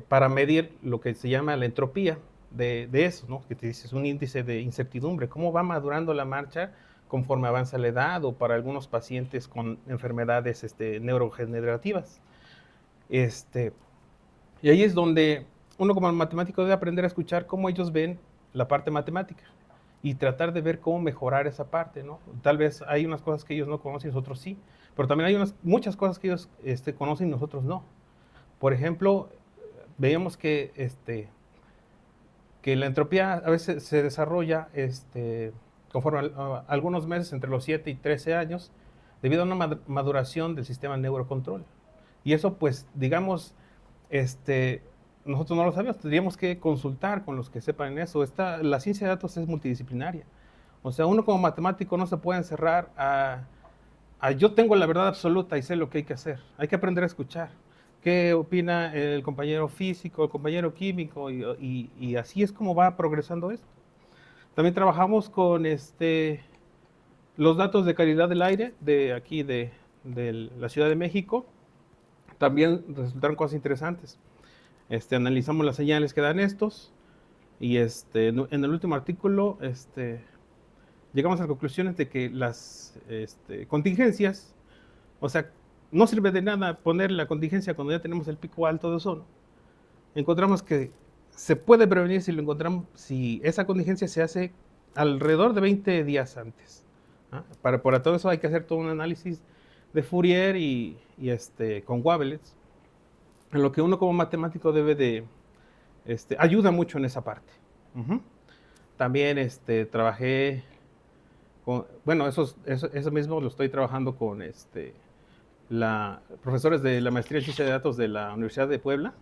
para medir lo que se llama la entropía de eso, ¿no? Que te dices un índice de incertidumbre, cómo va madurando la marcha conforme avanza la edad o para algunos pacientes con enfermedades neurodegenerativas. Y ahí es donde uno como matemático debe aprender a escuchar cómo ellos ven la parte matemática y tratar de ver cómo mejorar esa parte, ¿no? Tal vez hay unas cosas que ellos no conocen y nosotros sí, pero también hay muchas cosas que ellos conocen y nosotros no. Por ejemplo, veíamos que la entropía a veces se desarrolla conforme a algunos meses, entre los 7 y 13 años, debido a una maduración del sistema neurocontrol. Y eso, pues, digamos, nosotros no lo sabemos, tendríamos que consultar con los que sepan en eso. La ciencia de datos es multidisciplinaria. O sea, uno como matemático no se puede encerrar a yo tengo la verdad absoluta y sé lo que hay que hacer. Hay que aprender a escuchar. ¿Qué opina el compañero físico, el compañero químico? Y así es como va progresando esto. También trabajamos con los datos de calidad del aire de aquí de la Ciudad de México. También resultaron cosas interesantes. Analizamos las señales que dan estos y en el último artículo llegamos a conclusiones de que las contingencias, o sea, no sirve de nada poner la contingencia cuando ya tenemos el pico alto de ozono. Encontramos que se puede prevenir si esa contingencia se hace alrededor de 20 días antes. Para todo eso hay que hacer todo un análisis de Fourier con Wavelets, en lo que uno como matemático debe de, ayuda mucho en esa parte. Ujú. También trabajé con, bueno, eso mismo lo estoy trabajando con profesores de la maestría en ciencia de datos de la Universidad de Puebla.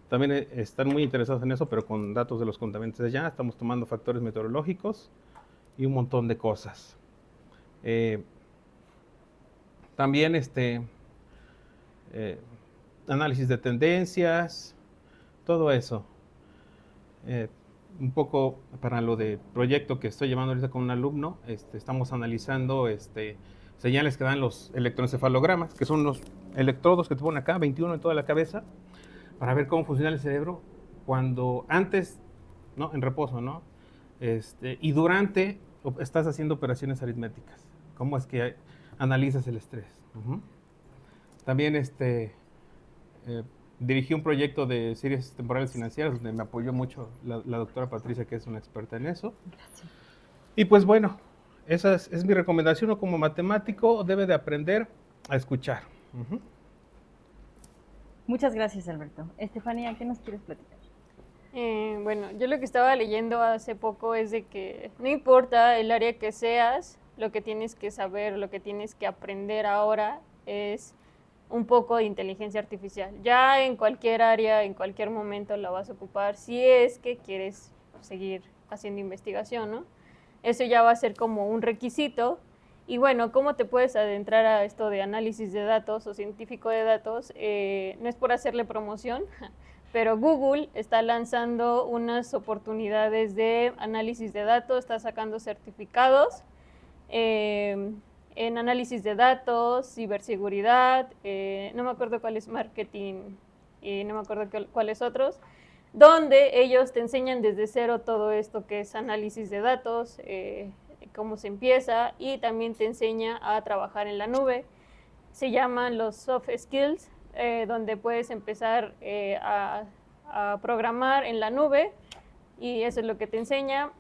También están muy interesados en eso, pero con datos de los contaminantes de allá. Estamos tomando factores meteorológicos y un montón de cosas. También análisis de tendencias, todo eso. Un poco para lo de proyecto que estoy llevando ahorita con un alumno, estamos analizando señales que dan los electroencefalogramas, que son los electrodos que te ponen acá, 21 en toda la cabeza, para ver cómo funciona el cerebro cuando antes, ¿no? En reposo, ¿no? Y durante estás haciendo operaciones aritméticas. ¿Cómo es que analizas el estrés? Uh-huh. También dirigí un proyecto de series temporales financieras donde me apoyó mucho la doctora Patricia, que es una experta en eso. Gracias. Y pues bueno, esa es mi recomendación. Uno como matemático debe de aprender a escuchar. Uh-huh. Muchas gracias, Alberto. Estefanía, ¿qué nos quieres platicar? Bueno, yo lo que estaba leyendo hace poco es de que no importa el área que seas, lo que tienes que saber, lo que tienes que aprender ahora es un poco de inteligencia artificial. Ya en cualquier área, en cualquier momento la vas a ocupar si es que quieres seguir haciendo investigación, ¿no? Eso ya va a ser como un requisito. Y bueno, ¿cómo te puedes adentrar a esto de análisis de datos o científico de datos? No es por hacerle promoción, pero Google está lanzando unas oportunidades de análisis de datos, está sacando certificados en análisis de datos, ciberseguridad, no me acuerdo cuál es marketing y no me acuerdo cuáles otros, donde ellos te enseñan desde cero todo esto que es análisis de datos, cómo se empieza, y también te enseña a trabajar en la nube. Se llaman los soft skills, donde puedes empezar a programar en la nube, y eso es lo que te enseña.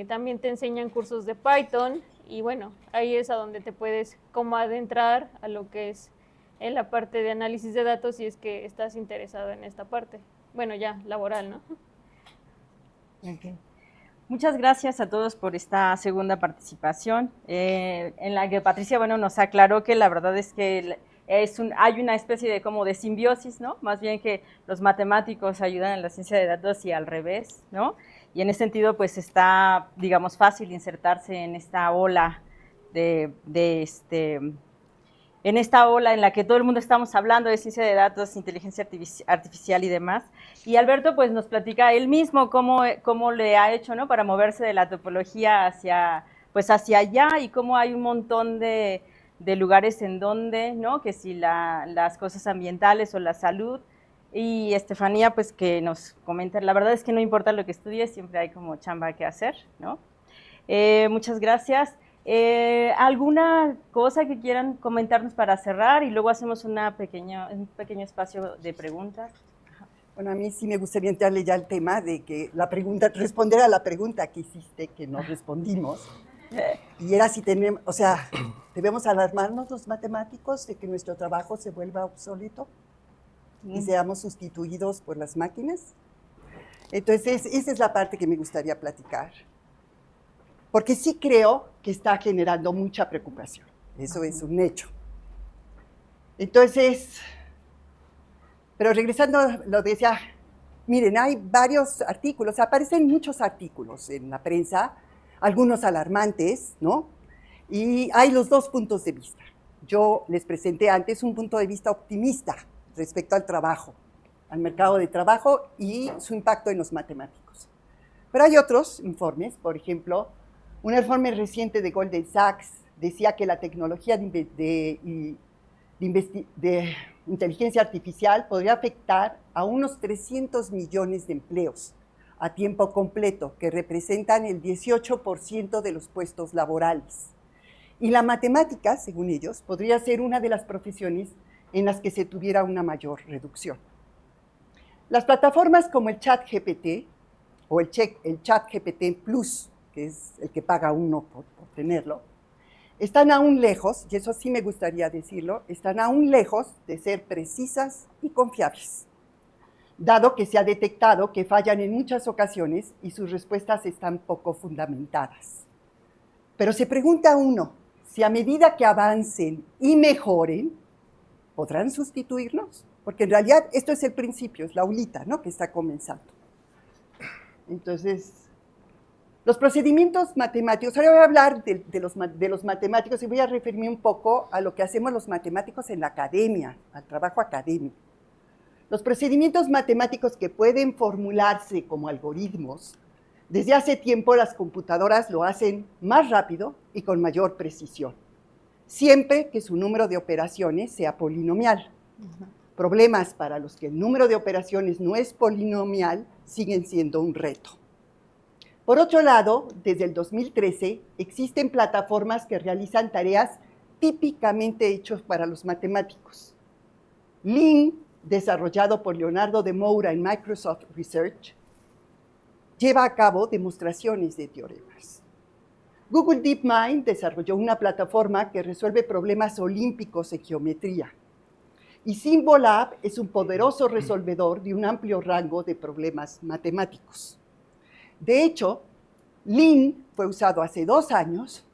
También te enseñan cursos de Python, y bueno, ahí es a donde te puedes como adentrar a lo que es en la parte de análisis de datos si es que estás interesado en esta parte. Bueno, ya, laboral, ¿no? Okay. Muchas gracias a todos por esta segunda participación, en la que Patricia, bueno, nos aclaró que la verdad es que hay una especie de como de simbiosis, ¿no? Más bien que los matemáticos ayudan en la ciencia de datos y al revés, ¿no? Y en ese sentido, pues está, digamos, fácil insertarse en esta ola en esta ola en la que todo el mundo estamos hablando de ciencia de datos, inteligencia artificial y demás. Y Alberto pues nos platica él mismo cómo le ha hecho, ¿no? Para moverse de la topología hacia allá, y cómo hay un montón de lugares en donde, ¿no? Que si las cosas ambientales o la salud. Y Estefanía pues que nos comenta, la verdad es que no importa lo que estudies, siempre hay como chamba que hacer, ¿no? Muchas gracias. ¿Alguna cosa que quieran comentarnos para cerrar? Y luego hacemos un pequeño espacio de preguntas. Bueno, a mí sí me gustaría entrarle ya al tema de que responder a la pregunta que hiciste, que no respondimos. Y era si tenemos, o sea, ¿debemos alarmarnos los matemáticos de que nuestro trabajo se vuelva obsoleto y seamos sustituidos por las máquinas? Entonces, esa es la parte que me gustaría platicar. Porque sí creo que está generando mucha preocupación. Eso es un hecho. Entonces, pero regresando, lo decía, miren, hay varios artículos, aparecen muchos artículos en la prensa, algunos alarmantes, ¿no? Y hay los dos puntos de vista. Yo les presenté antes un punto de vista optimista respecto al trabajo, al mercado de trabajo y su impacto en los matemáticos. Pero hay otros informes, por ejemplo, un informe reciente de Goldman Sachs decía que la tecnología de inteligencia artificial podría afectar a unos 300 millones de empleos a tiempo completo, que representan el 18% de los puestos laborales. Y la matemática, según ellos, podría ser una de las profesiones en las que se tuviera una mayor reducción. Las plataformas como el ChatGPT o el ChatGPT Plus, que es el que paga uno por tenerlo, están aún lejos, y eso sí me gustaría decirlo, están aún lejos de ser precisas y confiables, dado que se ha detectado que fallan en muchas ocasiones y sus respuestas están poco fundamentadas. Pero se pregunta uno, si a medida que avancen y mejoren, ¿podrán sustituirnos? Porque en realidad esto es el principio, es la ulita, ¿no?, que está comenzando. Entonces, los procedimientos matemáticos, ahora voy a hablar de los matemáticos y voy a referirme un poco a lo que hacemos los matemáticos en la academia, al trabajo académico. Los procedimientos matemáticos que pueden formularse como algoritmos, desde hace tiempo las computadoras lo hacen más rápido y con mayor precisión, siempre que su número de operaciones sea polinomial. Problemas para los que el número de operaciones no es polinomial siguen siendo un reto. Por otro lado, desde el 2013 existen plataformas que realizan tareas típicamente hechas para los matemáticos. Lean, desarrollado por Leonardo de Moura en Microsoft Research, lleva a cabo demostraciones de teoremas. Google DeepMind desarrolló una plataforma que resuelve problemas olímpicos en geometría. Y Symbolab es un poderoso resolvedor de un amplio rango de problemas matemáticos. De hecho, Lean fue usado hace 2 años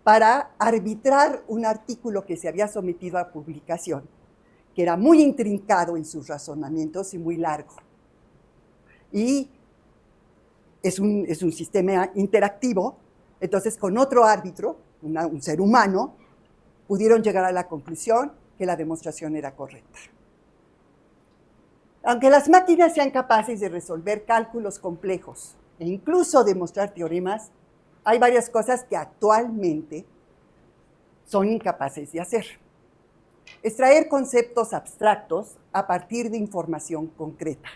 para arbitrar un artículo que se había sometido a publicación, que era muy intrincado en sus razonamientos y muy largo. Y es un sistema interactivo, entonces con otro árbitro, un ser humano, pudieron llegar a la conclusión que la demostración era correcta. Aunque las máquinas sean capaces de resolver cálculos complejos e incluso demostrar teoremas, hay varias cosas que actualmente son incapaces de hacer. Extraer conceptos abstractos a partir de información concreta.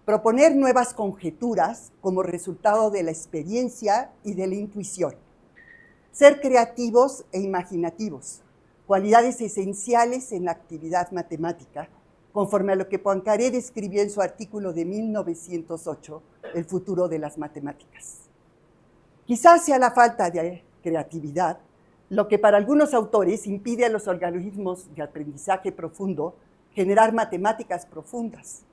Proponer nuevas conjeturas como resultado de la experiencia y de la intuición. Ser creativos e imaginativos, cualidades esenciales en la actividad matemática, conforme a lo que Poincaré describió en su artículo de 1908, El futuro de las matemáticas. Quizás sea la falta de creatividad lo que para algunos autores impide a los algoritmos de aprendizaje profundo generar matemáticas profundas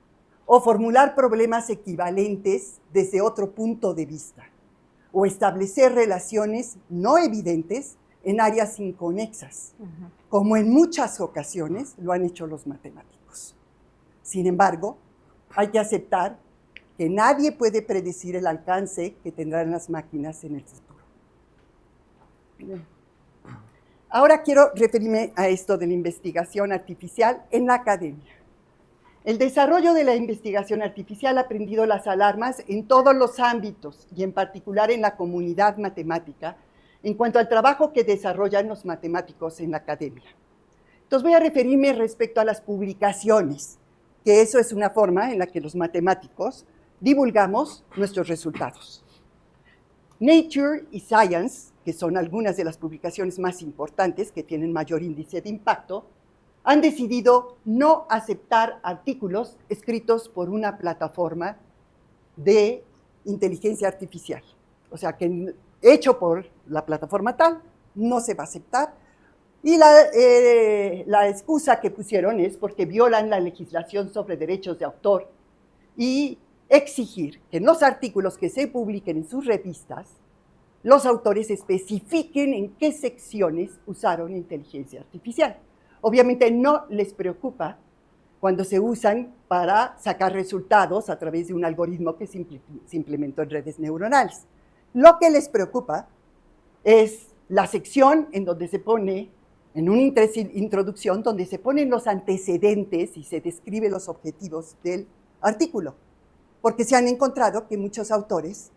o formular problemas equivalentes desde otro punto de vista, o establecer relaciones no evidentes en áreas inconexas, como en muchas ocasiones lo han hecho los matemáticos. Sin embargo, hay que aceptar que nadie puede predecir el alcance que tendrán las máquinas en el futuro. Ahora quiero referirme a esto de la investigación artificial en la academia. El desarrollo de la investigación artificial ha prendido las alarmas en todos los ámbitos y en particular en la comunidad matemática en cuanto al trabajo que desarrollan los matemáticos en la academia. Entonces voy a referirme respecto a las publicaciones, que eso es una forma en la que los matemáticos divulgamos nuestros resultados. Nature y Science, que son algunas de las publicaciones más importantes que tienen mayor índice de impacto, han decidido no aceptar artículos escritos por una plataforma de inteligencia artificial. O sea, que hecho por la plataforma tal, no se va a aceptar. Y la excusa que pusieron es porque violan la legislación sobre derechos de autor y exigir que en los artículos que se publiquen en sus revistas, los autores especifiquen en qué secciones usaron inteligencia artificial. Obviamente no les preocupa cuando se usan para sacar resultados a través de un algoritmo que se implementó en redes neuronales. Lo que les preocupa es la sección en donde se pone, en una introducción, donde se ponen los antecedentes y se describen los objetivos del artículo, porque se han encontrado que muchos autores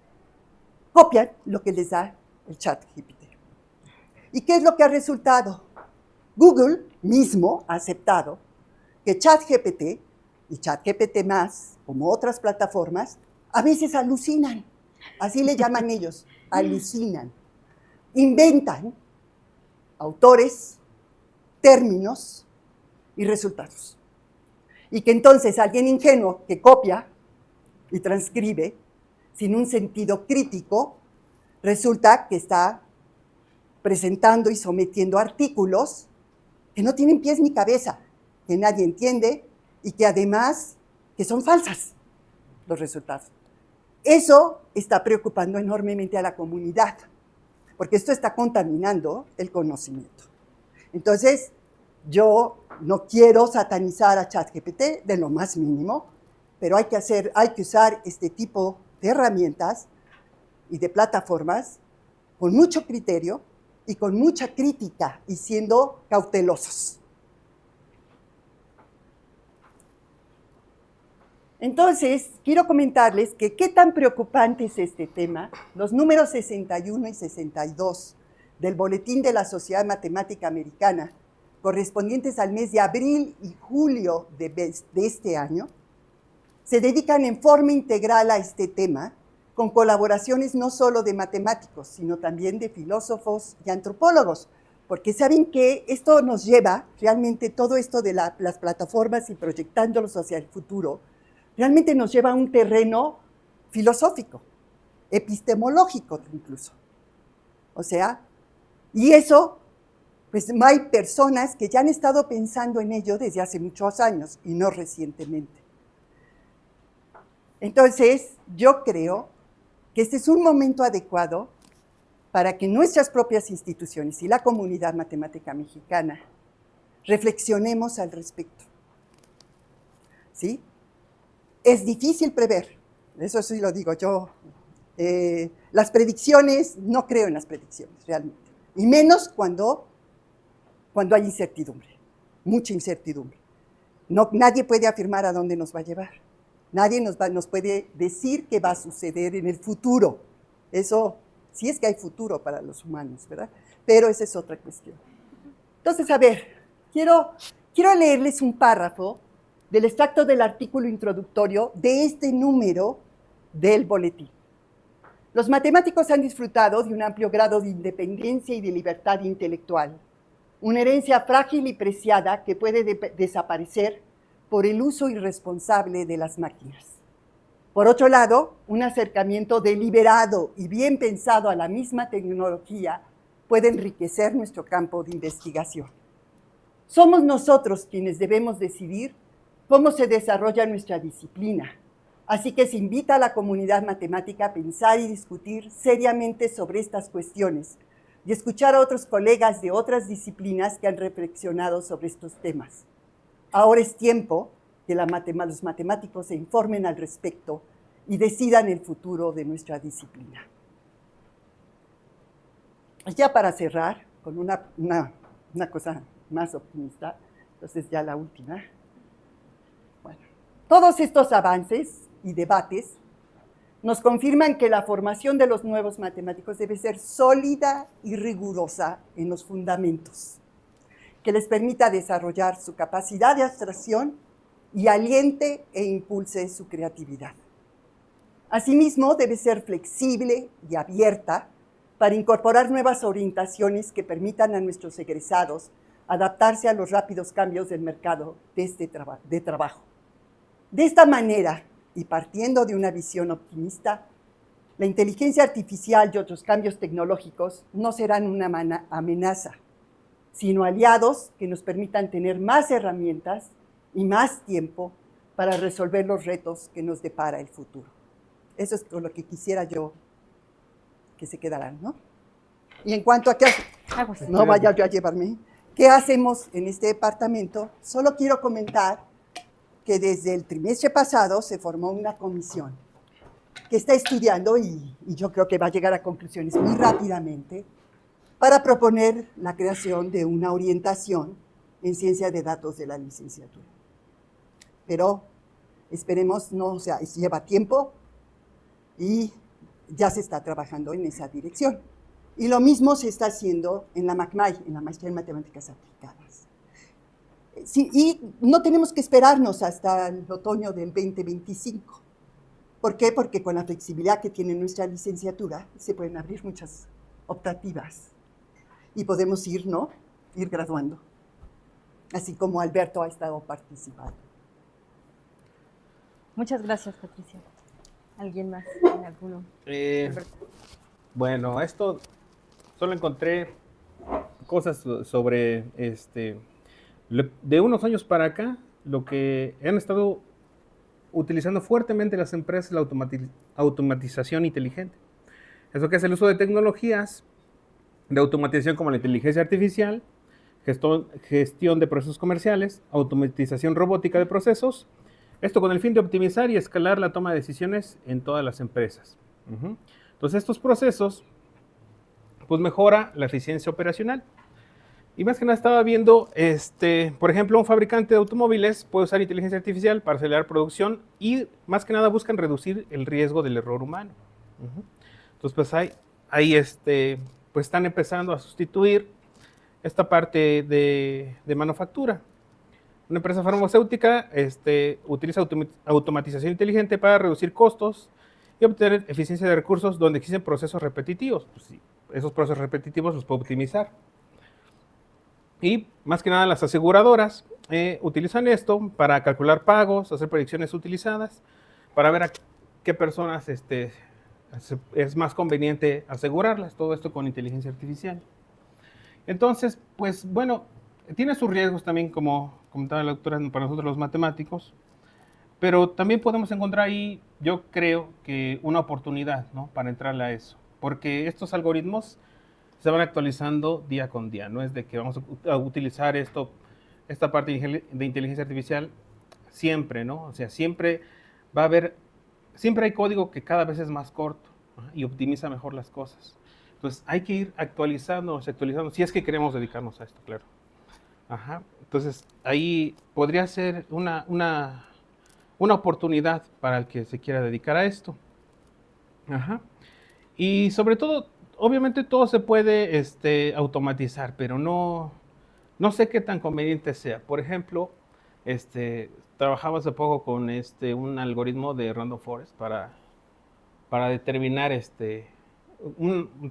copian lo que les da el ChatGPT. ¿Y qué es lo que ha resultado? Google mismo ha aceptado que ChatGPT y ChatGPT+, como otras plataformas, a veces alucinan. Así le llaman ellos, alucinan. Inventan autores, términos y resultados. Y que entonces alguien ingenuo que copia y transcribe sin un sentido crítico, resulta que está presentando y sometiendo artículos que no tienen pies ni cabeza, que nadie entiende y que además que son falsas los resultados. Eso está preocupando enormemente a la comunidad, porque esto está contaminando el conocimiento. Entonces, yo no quiero satanizar a ChatGPT de lo más mínimo, pero hay que usar este tipo de herramientas y de plataformas con mucho criterio y con mucha crítica y siendo cautelosos. Entonces, quiero comentarles que qué tan preocupante es este tema. Los números 61 y 62 del Boletín de la Sociedad Matemática Americana, correspondientes al mes de abril y julio de este año, se dedican en forma integral a este tema, con colaboraciones no solo de matemáticos, sino también de filósofos y antropólogos, porque saben que esto nos lleva, realmente todo esto de las plataformas y proyectándolos hacia el futuro, realmente nos lleva a un terreno filosófico, epistemológico incluso. O sea, y eso, pues hay personas que ya han estado pensando en ello desde hace muchos años y no recientemente. Entonces, yo creo que este es un momento adecuado para que nuestras propias instituciones y la comunidad matemática mexicana reflexionemos al respecto. ¿Sí? Es difícil prever, eso sí lo digo yo. Las predicciones, no creo en las predicciones realmente, y menos cuando hay incertidumbre, mucha incertidumbre. Nadie puede afirmar a dónde nos va a llevar. Nadie nos puede decir qué va a suceder en el futuro. Eso, sí es que hay futuro para los humanos, ¿verdad? Pero esa es otra cuestión. Entonces, a ver, quiero leerles un párrafo del extracto del artículo introductorio de este número del boletín. Los matemáticos han disfrutado de un amplio grado de independencia y de libertad intelectual, una herencia frágil y preciada que puede desaparecer por el uso irresponsable de las máquinas. Por otro lado, un acercamiento deliberado y bien pensado a la misma tecnología puede enriquecer nuestro campo de investigación. Somos nosotros quienes debemos decidir cómo se desarrolla nuestra disciplina, así que se invita a la comunidad matemática a pensar y discutir seriamente sobre estas cuestiones y escuchar a otros colegas de otras disciplinas que han reflexionado sobre estos temas. Ahora es tiempo que los matemáticos se informen al respecto y decidan el futuro de nuestra disciplina. Ya para cerrar, con una cosa más optimista, entonces ya la última. Bueno, todos estos avances y debates nos confirman que la formación de los nuevos matemáticos debe ser sólida y rigurosa en los fundamentos, que les permita desarrollar su capacidad de abstracción y aliente e impulse su creatividad. Asimismo, debe ser flexible y abierta para incorporar nuevas orientaciones que permitan a nuestros egresados adaptarse a los rápidos cambios del mercado de trabajo. De esta manera, y partiendo de una visión optimista, la inteligencia artificial y otros cambios tecnológicos no serán una amenaza, sino aliados que nos permitan tener más herramientas y más tiempo para resolver los retos que nos depara el futuro. Eso es con lo que quisiera yo que se quedaran, ¿no? Y en cuanto a qué, no vaya yo a llevarme, ¿qué hacemos en este departamento? Solo quiero comentar que desde el trimestre pasado se formó una comisión que está estudiando y yo creo que va a llegar a conclusiones muy rápidamente para proponer la creación de una orientación en ciencia de datos de la licenciatura. Pero esperemos, no, o sea, lleva tiempo y ya se está trabajando en esa dirección. Y lo mismo se está haciendo en la MACMAI, en la Maestría en Matemáticas Aplicadas. Sí, y no tenemos que esperarnos hasta el otoño del 2025. ¿Por qué? Porque con la flexibilidad que tiene nuestra licenciatura se pueden abrir muchas optativas y podemos ir graduando, así como Alberto ha estado participando. Muchas gracias, Patricia. ¿Alguien más? ¿Alguno? Bueno, esto solo encontré cosas sobre, de unos años para acá, lo que han estado utilizando fuertemente las empresas la automatización inteligente. Eso que es el uso de tecnologías de automatización como la inteligencia artificial, gestión de procesos comerciales, automatización robótica de procesos, esto con el fin de optimizar y escalar la toma de decisiones en todas las empresas. Entonces estos procesos pues mejora la eficiencia operacional. Y más que nada estaba viendo, por ejemplo, un fabricante de automóviles puede usar inteligencia artificial para acelerar producción y más que nada buscan reducir el riesgo del error humano. Entonces, pues pues están empezando a sustituir esta parte de manufactura. Una empresa farmacéutica utiliza automatización inteligente para reducir costos y obtener eficiencia de recursos donde existen procesos repetitivos. Pues, sí, esos procesos repetitivos los puede optimizar. Y más que nada las aseguradoras utilizan esto para calcular pagos, hacer predicciones utilizadas, para ver a qué personas es más conveniente asegurarlas, todo esto con inteligencia artificial. Entonces, pues bueno, tiene sus riesgos también, como comentaba la doctora, para nosotros los matemáticos, pero también podemos encontrar ahí, yo creo que una oportunidad, ¿no?, para entrarle a eso, porque estos algoritmos se van actualizando día con día, no es de que vamos a utilizar esta parte de inteligencia artificial siempre, ¿no? O sea, siempre hay código que cada vez es más corto, ¿no?, y optimiza mejor las cosas. Entonces hay que ir actualizando, si es que queremos dedicarnos a esto, claro. Entonces ahí podría ser una oportunidad para el que se quiera dedicar a esto. Y sobre todo, obviamente todo se puede automatizar, pero no sé qué tan conveniente sea. Por ejemplo, trabajaba hace poco con un algoritmo de Random Forest para determinar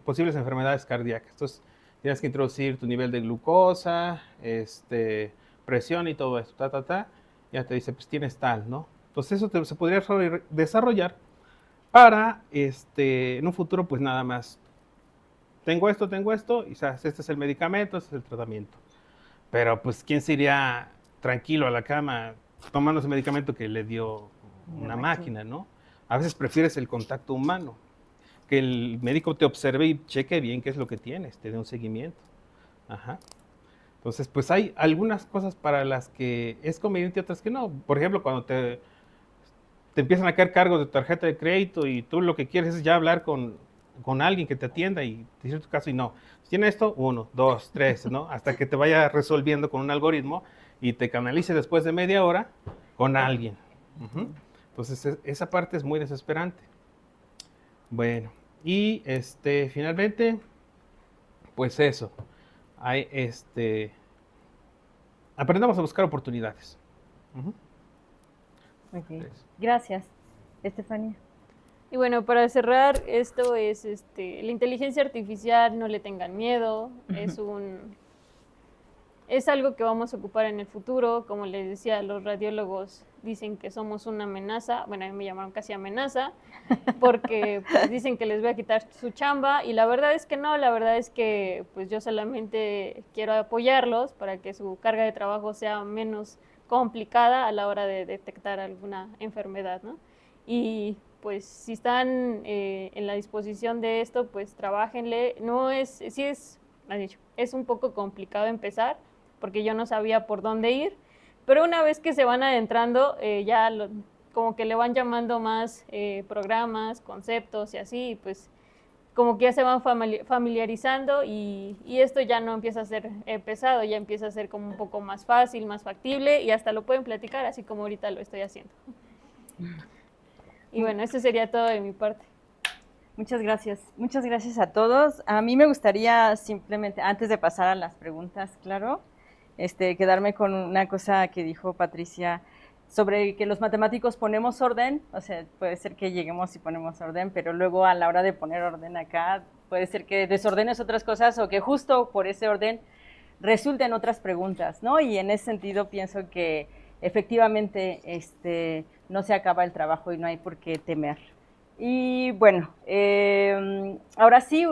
posibles enfermedades cardíacas. Entonces, tienes que introducir tu nivel de glucosa, presión y todo eso, ya te dice, pues tienes tal, ¿no? Entonces eso se podría desarrollar para, en un futuro, pues nada más, tengo esto, y sabes, este es el medicamento, este es el tratamiento. Pero pues, ¿quién se iría tranquilo a la cama tomando ese medicamento que le dio una máquina, ¿no? A veces prefieres el contacto humano, que el médico te observe y cheque bien qué es lo que tienes, te dé un seguimiento. Entonces, pues hay algunas cosas para las que es conveniente y otras que no. Por ejemplo, cuando te empiezan a caer cargos de tarjeta de crédito y tú lo que quieres es ya hablar con alguien que te atienda y te dice tu caso y no. Si tiene esto, 1, 2, 3, ¿no? Hasta que te vaya resolviendo con un algoritmo y te canalice después de media hora con alguien. Entonces, esa parte es muy desesperante. Bueno, y finalmente, pues eso. Aprendamos a buscar oportunidades. Muy bien. Gracias, Estefanía. Y bueno, para cerrar, esto es, la inteligencia artificial, no le tengan miedo, es algo que vamos a ocupar en el futuro. Como les decía, los radiólogos dicen que somos una amenaza. Bueno, a mí me llamaron casi amenaza, porque pues, dicen que les voy a quitar su chamba, y la verdad es que no, la verdad es que pues yo solamente quiero apoyarlos para que su carga de trabajo sea menos complicada a la hora de detectar alguna enfermedad, ¿no? Y pues si están en la disposición de esto, pues trabájenle. Es un poco complicado empezar, porque yo no sabía por dónde ir, pero una vez que se van adentrando, como que le van llamando más programas, conceptos y así, y pues como que ya se van familiarizando y esto ya no empieza a ser pesado, ya empieza a ser como un poco más fácil, más factible, y hasta lo pueden platicar, así como ahorita lo estoy haciendo. Y bueno, eso sería todo de mi parte. Muchas gracias a todos. A mí me gustaría simplemente, antes de pasar a las preguntas, claro, quedarme con una cosa que dijo Patricia sobre que los matemáticos ponemos orden. O sea, puede ser que lleguemos y ponemos orden, pero luego a la hora de poner orden acá, puede ser que desordenes otras cosas o que justo por ese orden resulten otras preguntas, ¿no? Y en ese sentido pienso que efectivamente no se acaba el trabajo y no hay por qué temer. Y bueno, ahora sí,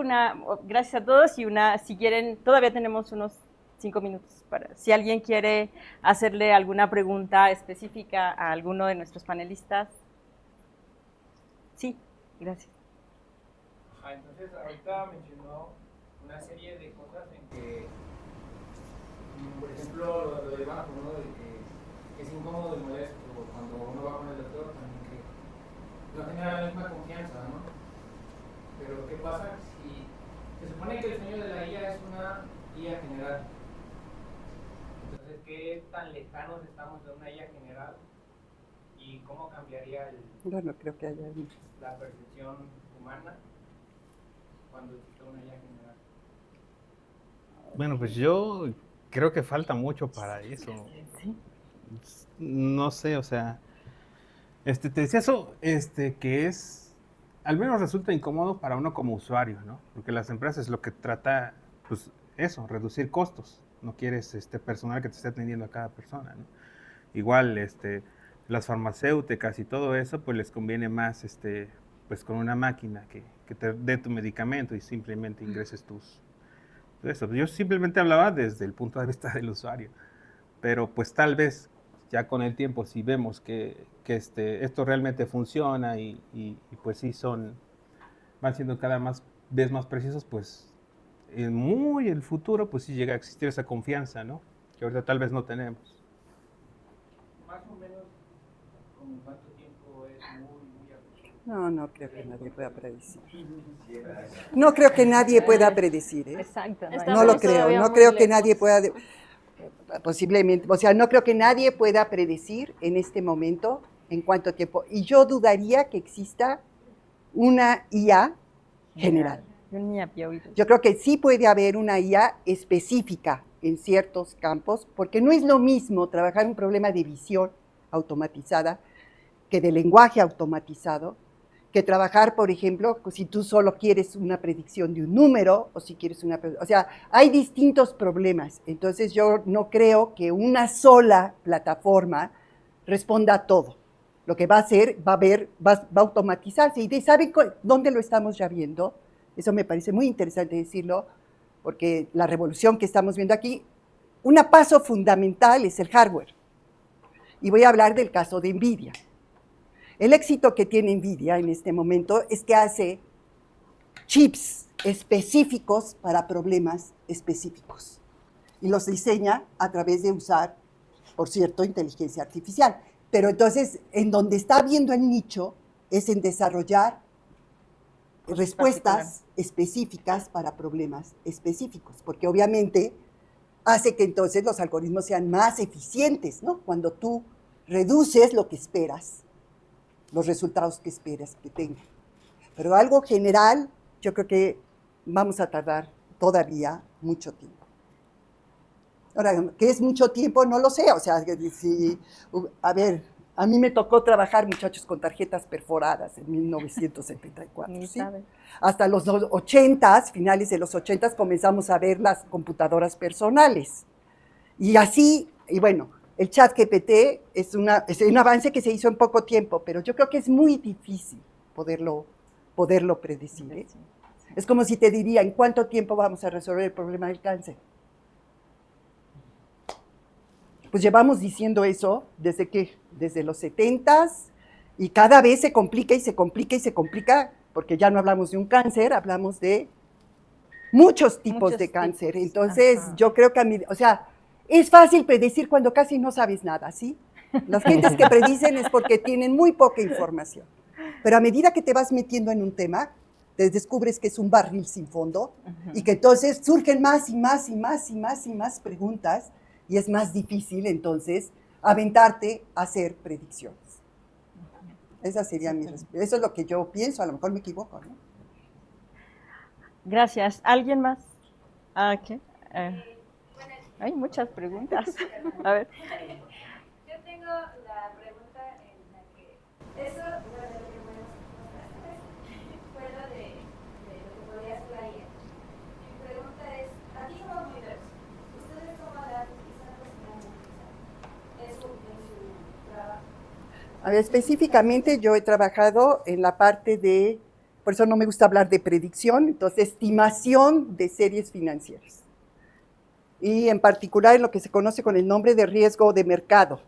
gracias a todos y si quieren, todavía tenemos unos 5 minutos si alguien quiere hacerle alguna pregunta específica a alguno de nuestros panelistas. Sí, gracias. Entonces, ahorita mencionó una serie de cosas en que, por ejemplo, lo de bajo, ¿no? De que es incómodo y molesto cuando uno va con el doctor, también que no genera la misma confianza, ¿no? Pero, ¿qué pasa si se supone que el sueño de la IA es una IA general? Entonces, ¿qué tan lejanos estamos de una IA general? ¿Y cómo cambiaría Bueno, creo que haya la percepción humana cuando existe una IA general? Bueno, pues yo creo que falta mucho para eso. Sí. No sé, o sea, te decía eso, que al menos resulta incómodo para uno como usuario, ¿no? Porque las empresas lo que trata, pues eso, reducir costos. No quieres personal que te esté atendiendo a cada persona, ¿no? Igual, las farmacéuticas y todo eso, pues les conviene más, pues con una máquina que te dé tu medicamento y simplemente ingreses eso. Yo simplemente hablaba desde el punto de vista del usuario, pero pues tal vez ya con el tiempo si vemos que esto realmente funciona y pues sí van siendo cada vez más precisos, pues en el futuro pues sí llega a existir esa confianza, ¿no? Que ahorita tal vez no tenemos. Más o menos, ¿con cuánto tiempo es muy aproximado? No creo que nadie pueda predecir. No creo que nadie pueda predecir, ¿eh? Exacto. No lo creo, no creo que nadie pueda, posiblemente, o sea, no creo que nadie pueda predecir en este momento en cuánto tiempo. Y yo dudaría que exista una IA general. Yo creo que sí puede haber una IA específica en ciertos campos, porque no es lo mismo trabajar un problema de visión automatizada que de lenguaje automatizado, que trabajar, por ejemplo, si tú solo quieres una predicción de un número, o si quieres o sea, hay distintos problemas. Entonces yo no creo que una sola plataforma responda a todo. Lo que va a hacer, va a automatizarse. ¿Y saben dónde lo estamos ya viendo? Eso me parece muy interesante decirlo, porque la revolución que estamos viendo aquí, un paso fundamental es el hardware. Y voy a hablar del caso de NVIDIA. El éxito que tiene NVIDIA en este momento es que hace chips específicos para problemas específicos. Y los diseña a través de usar, por cierto, inteligencia artificial. Pero entonces, en donde está viendo el nicho es en desarrollar respuestas específicas para problemas específicos, porque obviamente hace que entonces los algoritmos sean más eficientes, ¿no? Cuando tú reduces lo que esperas, los resultados que esperas que tengan. Pero algo general, yo creo que vamos a tardar todavía mucho tiempo. Ahora, ¿qué es mucho tiempo? No lo sé. O sea, a ver, a mí me tocó trabajar, muchachos, con tarjetas perforadas en 1974. ¿Sí? Hasta los 80s, finales de los 80s, comenzamos a ver las computadoras personales. Y así, y bueno, el ChatGPT es un avance que se hizo en poco tiempo, pero yo creo que es muy difícil poderlo predecir, ¿eh? Es como si te diría, ¿en cuánto tiempo vamos a resolver el problema del cáncer? Pues llevamos diciendo eso desde los 70s, y cada vez se complica y se complica y se complica, porque ya no hablamos de un cáncer, hablamos de muchos tipos de cáncer. Entonces, yo creo que es fácil predecir cuando casi no sabes nada, ¿sí? Las gentes que predicen es porque tienen muy poca información. Pero a medida que te vas metiendo en un tema, te descubres que es un barril sin fondo, y que entonces surgen más y más y más y más y más preguntas, y es más difícil entonces aventarte a hacer predicciones. Esa sería mi respuesta. Eso es lo que yo pienso, a lo mejor me equivoco, ¿no? Gracias. ¿Alguien más? ¿Qué? Hay muchas preguntas. A ver. Yo tengo la pregunta en la que eso, bueno, de lo que fue lo de lo que podía hacer la IA. Mi pregunta es, aquí somos muy diversos. ¿Ustedes cómo la utilizan en su trabajo? A ver, específicamente yo he trabajado en la parte de, por eso no me gusta hablar de predicción, entonces estimación de series financieras. Y en particular en lo que se conoce con el nombre de riesgo de mercado.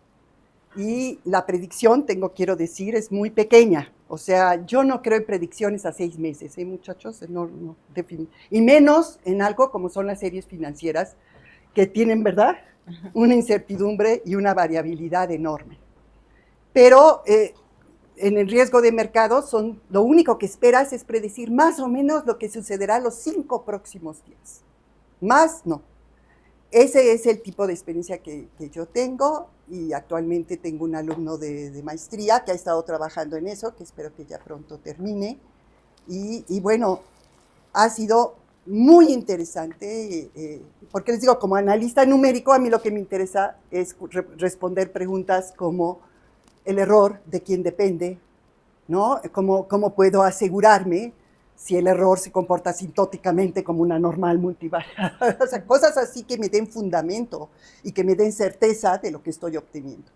Y la predicción, quiero decir, es muy pequeña. O sea, yo no creo en predicciones a 6 meses, muchachos? No, y menos en algo como son las series financieras, que tienen, ¿verdad?, una incertidumbre y una variabilidad enorme. Pero en el riesgo de mercado, lo único que esperas es predecir más o menos lo que sucederá los 5 próximos días. Más, no. Ese es el tipo de experiencia que yo tengo, y actualmente tengo un alumno de maestría que ha estado trabajando en eso, que espero que ya pronto termine. Y bueno, ha sido muy interesante, porque les digo, como analista numérico, a mí lo que me interesa es responder preguntas como el error, de quién depende, ¿no? ¿Cómo puedo asegurarme si el error se comporta asintóticamente como una normal multivariada? O sea, cosas así que me den fundamento y que me den certeza de lo que estoy obteniendo.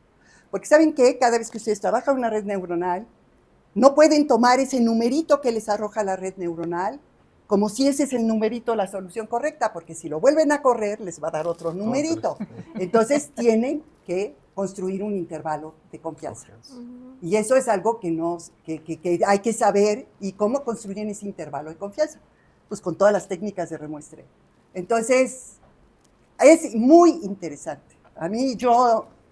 Porque ¿saben qué? Cada vez que ustedes trabajan una red neuronal, no pueden tomar ese numerito que les arroja la red neuronal como si ese es el numerito, la solución correcta, porque si lo vuelven a correr, les va a dar otro numerito. Entonces, tienen que construir un intervalo de confianza. Y eso es algo que hay que saber. ¿Y cómo construyen ese intervalo de confianza? Pues con todas las técnicas de remuestreo. Entonces, es muy interesante. A mí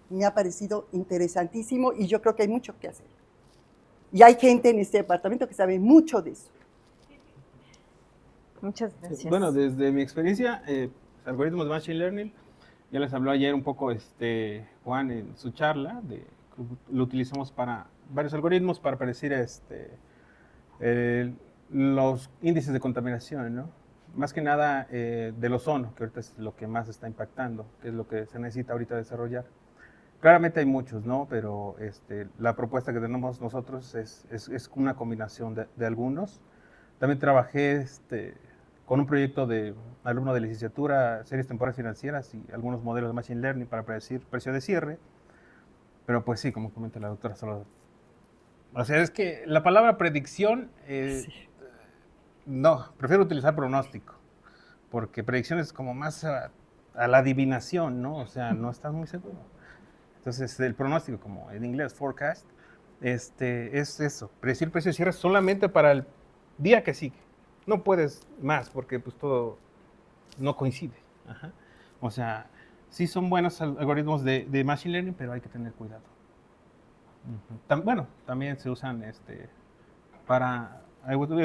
me ha parecido interesantísimo, y yo creo que hay mucho que hacer. Y hay gente en este departamento que sabe mucho de eso. Muchas gracias. Bueno, desde mi experiencia, algoritmos de Machine Learning, ya les habló ayer un poco Juan en su charla, lo utilizamos para varios algoritmos para predecir los índices de contaminación, ¿no? Más que nada del ozono, que ahorita es lo que más está impactando, que es lo que se necesita ahorita desarrollar. Claramente hay muchos, ¿no? Pero la propuesta que tenemos nosotros es una combinación de algunos. También trabajé con un proyecto de alumno de licenciatura, series temporales financieras y algunos modelos de Machine Learning para predecir precio de cierre. Pero pues sí, como comenta la doctora Salvador. O sea, es que la palabra predicción, Sí. no, prefiero utilizar pronóstico, porque predicción es como más a la adivinación, ¿no? O sea, no estás muy seguro. Entonces, el pronóstico, como en inglés, forecast, es eso, predecir precio de cierre solamente para el día que sigue. No puedes más, porque pues todo no coincide. Ajá. O sea, sí son buenos algoritmos de Machine Learning, pero hay que tener cuidado. Bueno, también se usan he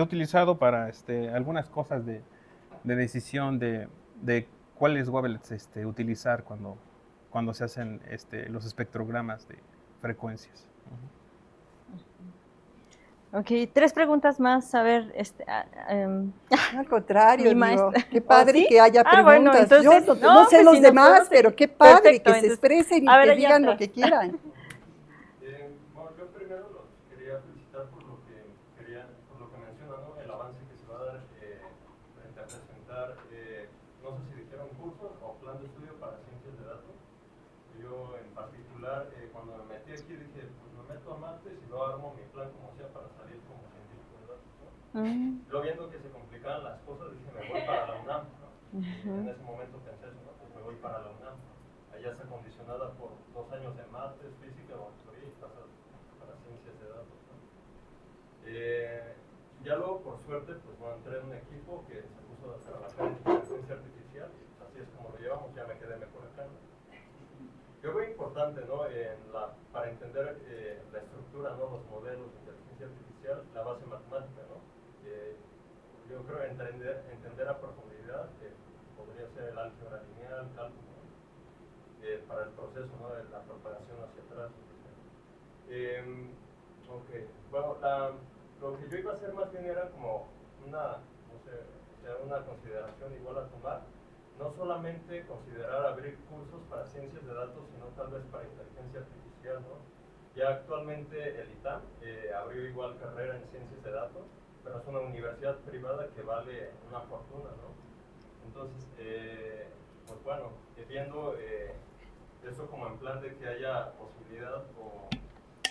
utilizado para algunas cosas de decisión de cuáles wavelets utilizar cuando se hacen los espectrogramas de frecuencias. Ok, 3 preguntas más. A ver, Al contrario, Mi maestra. qué padre ¿Sí? que haya preguntas. Bueno, entonces, yo no sé pues, los si nos demás, podemos- pero qué padre Perfecto, que se entonces, expresen y a ver, que allá digan lo atrás. que quieran. Bueno, yo primero los quería felicitar por lo que mencionan, ¿no? El avance que se va a dar frente a presentar, no sé si dijeron cursos o plan de estudio para ciencias de datos. Yo en particular, cuando me metí aquí dije, pues me meto a Mates y luego armo mi plan como sea para salir como científico de datos, ¿no? Luego viendo que se complicaban las cosas, dije, me voy para la UNAM, ¿no? En ese momento pensé eso, ¿no? Pues me voy para la UNAM. Allá está condicionada por 2 años de mates, física o teoría y pasas para ciencias de datos, ¿no? Ya luego, por suerte, pues bueno, entré en un equipo que se puso a trabajar en inteligencia artificial, y así es como lo llevamos, ya me quedé mejor acá, ¿no? Yo creo importante, ¿no? Para entender la estructura, ¿no? Los modelos de inteligencia artificial, la base matemática, ¿no? Yo creo entender a profundidad, que podría ser el álgebra lineal, cálculo, ¿no? Para el proceso, ¿no? De la propagación hacia atrás. Ok, bueno, lo que yo iba a hacer más bien era como una consideración igual a tomar. No solamente considerar abrir cursos para ciencias de datos, sino tal vez para inteligencia artificial, ¿no? Ya actualmente el ITAM abrió igual carrera en ciencias de datos, pero es una universidad privada que vale una fortuna, ¿no? Entonces, pues bueno, viendo eso como en plan de que haya posibilidad o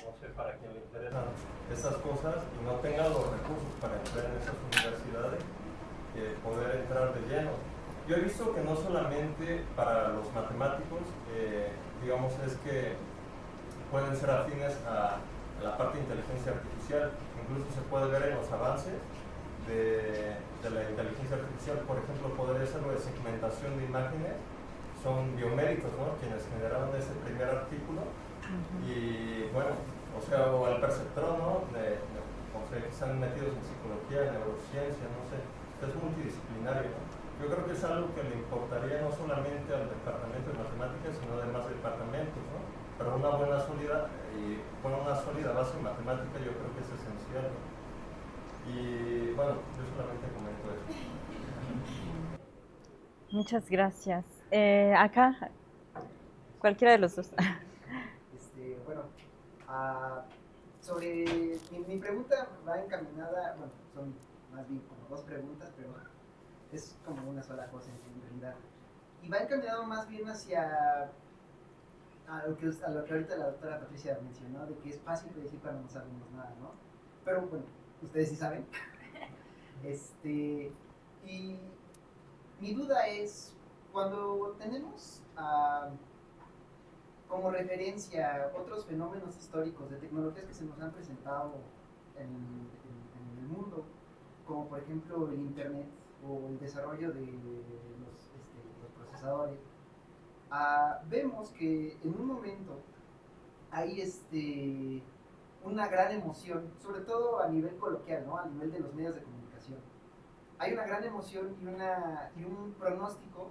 no sé, para quien le interesan estas cosas y no tenga los recursos para entrar en esas universidades, poder entrar de lleno. Yo he visto que no solamente para los matemáticos, digamos, es que pueden ser afines a la parte de inteligencia artificial. Incluso se puede ver en los avances de la inteligencia artificial, por ejemplo, poder hacerlo de segmentación de imágenes, son biomédicos, ¿no?, quienes generaron ese primer artículo. Y bueno, o sea, o el perceptrón, ¿no?, o sea, que están metidos en psicología, en neurociencia, no sé, es multidisciplinario, ¿no? Yo creo que es algo que le importaría no solamente al departamento de matemáticas, sino a demás departamentos, ¿no? Pero una buena sólida base en matemática yo creo que es esencial, ¿no? Y bueno, yo solamente comento eso. Muchas gracias. Acá, cualquiera de los dos. Bueno, sobre mi pregunta va encaminada, bueno, son más bien como dos preguntas, pero es como una sola cosa en realidad. Y va encaminado más bien hacia a lo que ahorita la doctora Patricia mencionó, de que es fácil predecir cuando no sabemos nada, ¿no? Pero bueno, ustedes sí saben. Y mi duda es, cuando tenemos como referencia otros fenómenos históricos de tecnologías que se nos han presentado en el mundo, como por ejemplo el Internet o el desarrollo de los procesadores, vemos que en un momento hay una gran emoción, sobre todo a nivel coloquial, ¿no?, a nivel de los medios de comunicación. Hay una gran emoción y un pronóstico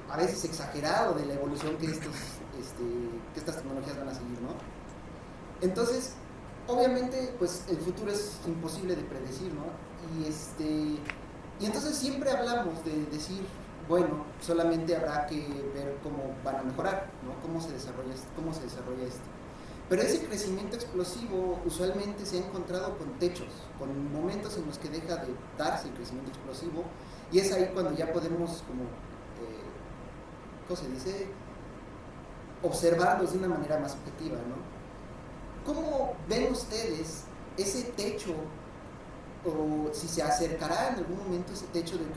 a veces exagerado de la evolución que estas tecnologías van a seguir, ¿no? Entonces, obviamente, pues el futuro es imposible de predecir, ¿no? Y entonces siempre hablamos de decir, bueno, solamente habrá que ver cómo van a mejorar, ¿no? Cómo se desarrolla esto. Pero ese crecimiento explosivo usualmente se ha encontrado con techos, con momentos en los que deja de darse el crecimiento explosivo, y es ahí cuando ya podemos, como, ¿cómo se dice?, observarlos de una manera más objetiva, ¿no? ¿Cómo ven ustedes ese techo, o si se acercará en algún momento ese techo del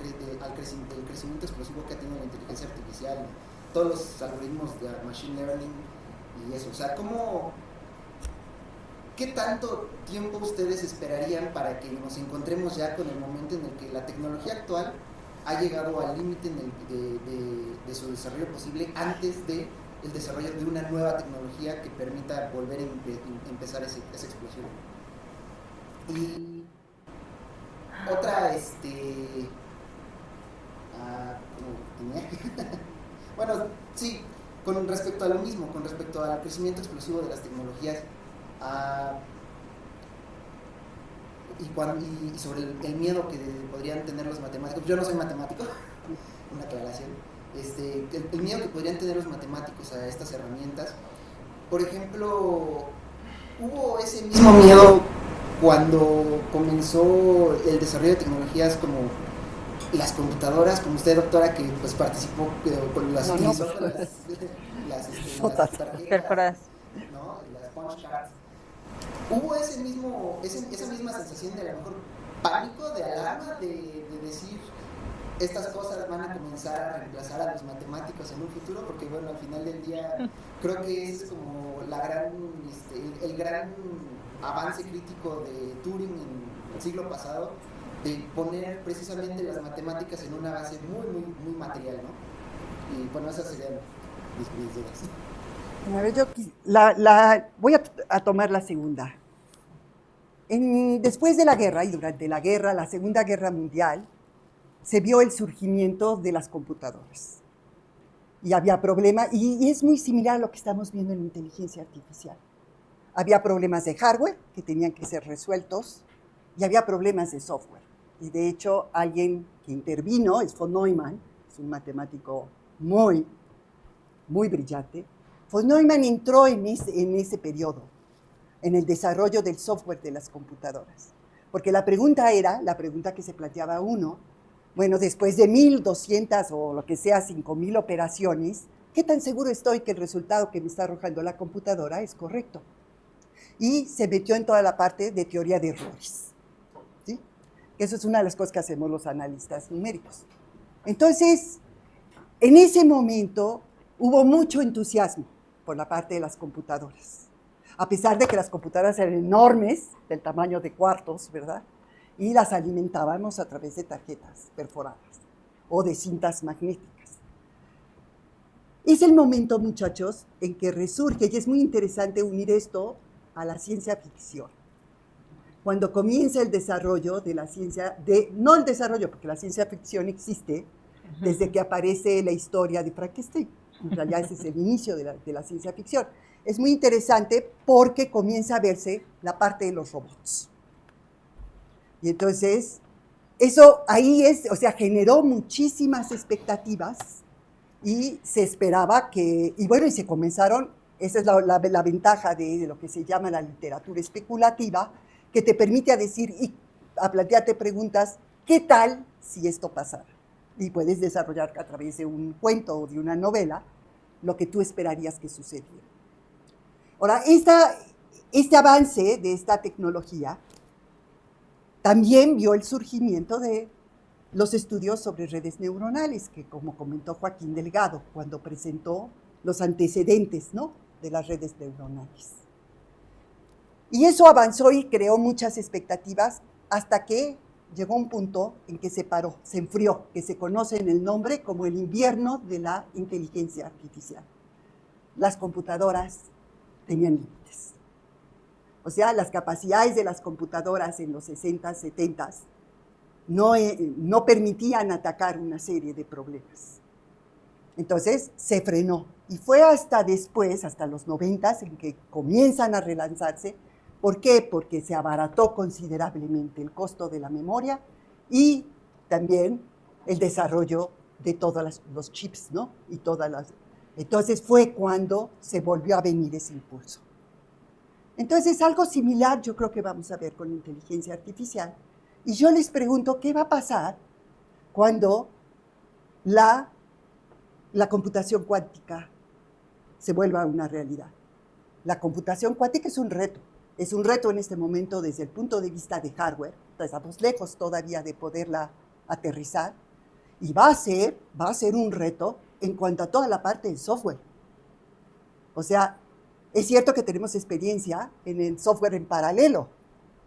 crecimiento explosivo que ha tenido la inteligencia artificial, todos los algoritmos de machine learning y eso? O sea, ¿qué tanto tiempo ustedes esperarían para que nos encontremos ya con el momento en el que la tecnología actual ha llegado al límite de su desarrollo posible antes del desarrollo de una nueva tecnología que permita volver a empezar esa explosión? Y otra, bueno, sí, con respecto a lo mismo, con respecto al crecimiento explosivo de las tecnologías, y sobre el miedo que podrían tener los matemáticos. Yo no soy matemático, una aclaración. El miedo que podrían tener los matemáticos a estas herramientas. Por ejemplo, hubo ese mismo miedo cuando comenzó el desarrollo de tecnologías como las computadoras, como usted, doctora, que pues participó con las tarjetas perforadas, ¿no?, las punch cards. Hubo esa misma sensación de a lo mejor pánico, de alarma, de decir, estas cosas van a comenzar a reemplazar a los matemáticos en un futuro, porque bueno, al final del día creo que es como el gran avance crítico de Turing en el siglo pasado, de poner precisamente las matemáticas en una base muy, muy, muy material, ¿no? Y bueno, esas serían mis dudas. A ver, yo voy a tomar la segunda. Después de la guerra y durante la guerra, la Segunda Guerra Mundial, se vio el surgimiento de las computadoras. Y había problemas, y es muy similar a lo que estamos viendo en la inteligencia artificial. Había problemas de hardware que tenían que ser resueltos, y había problemas de software. Y de hecho, alguien que intervino es von Neumann, es un matemático muy, muy brillante. Von Neumann entró en ese periodo, en el desarrollo del software de las computadoras. Porque la pregunta que se planteaba uno, bueno, después de 1,200 o lo que sea, 5,000 operaciones, ¿qué tan seguro estoy que el resultado que me está arrojando la computadora es correcto? Y se metió en toda la parte de teoría de errores, ¿sí? Eso es una de las cosas que hacemos los analistas numéricos. Entonces, en ese momento hubo mucho entusiasmo por la parte de las computadoras, a pesar de que las computadoras eran enormes, del tamaño de cuartos, ¿verdad? Y las alimentábamos a través de tarjetas perforadas o de cintas magnéticas. Es el momento, muchachos, en que resurge, y es muy interesante unir esto a la ciencia ficción. Cuando comienza el desarrollo de la ciencia, no el desarrollo, porque la ciencia ficción existe desde que aparece la historia de Frankenstein. En realidad ese es el inicio de la ciencia ficción. Es muy interesante porque comienza a verse la parte de los robots. Y entonces, eso ahí es, o sea, generó muchísimas expectativas y se esperaba que, y bueno, y se comenzaron, esa es la ventaja de lo que se llama la literatura especulativa, que te permite a decir y a plantearte preguntas, ¿qué tal si esto pasara? Y puedes desarrollar a través de un cuento o de una novela lo que tú esperarías que sucediera. Ahora, este avance de esta tecnología también vio el surgimiento de los estudios sobre redes neuronales, que como comentó Joaquín Delgado, cuando presentó los antecedentes, ¿no?, de las redes neuronales. Y eso avanzó y creó muchas expectativas hasta que llegó un punto en que se paró, se enfrió, que se conoce en el nombre como el invierno de la inteligencia artificial. Las computadoras tenían límites. O sea, las capacidades de las computadoras en los 60s, 70s no permitían atacar una serie de problemas. Entonces se frenó y fue hasta después, hasta los 90s, en que comienzan a relanzarse. ¿Por qué? Porque se abarató considerablemente el costo de la memoria y también el desarrollo de todos los chips, ¿no? Y entonces fue cuando se volvió a venir ese impulso. Entonces, algo similar yo creo que vamos a ver con la inteligencia artificial. Y yo les pregunto, ¿qué va a pasar cuando la computación cuántica se vuelva una realidad? La computación cuántica es un reto. Es un reto en este momento desde el punto de vista de hardware. Estamos lejos todavía de poderla aterrizar. Y va a ser un reto en cuanto a toda la parte del software. O sea, es cierto que tenemos experiencia en el software en paralelo,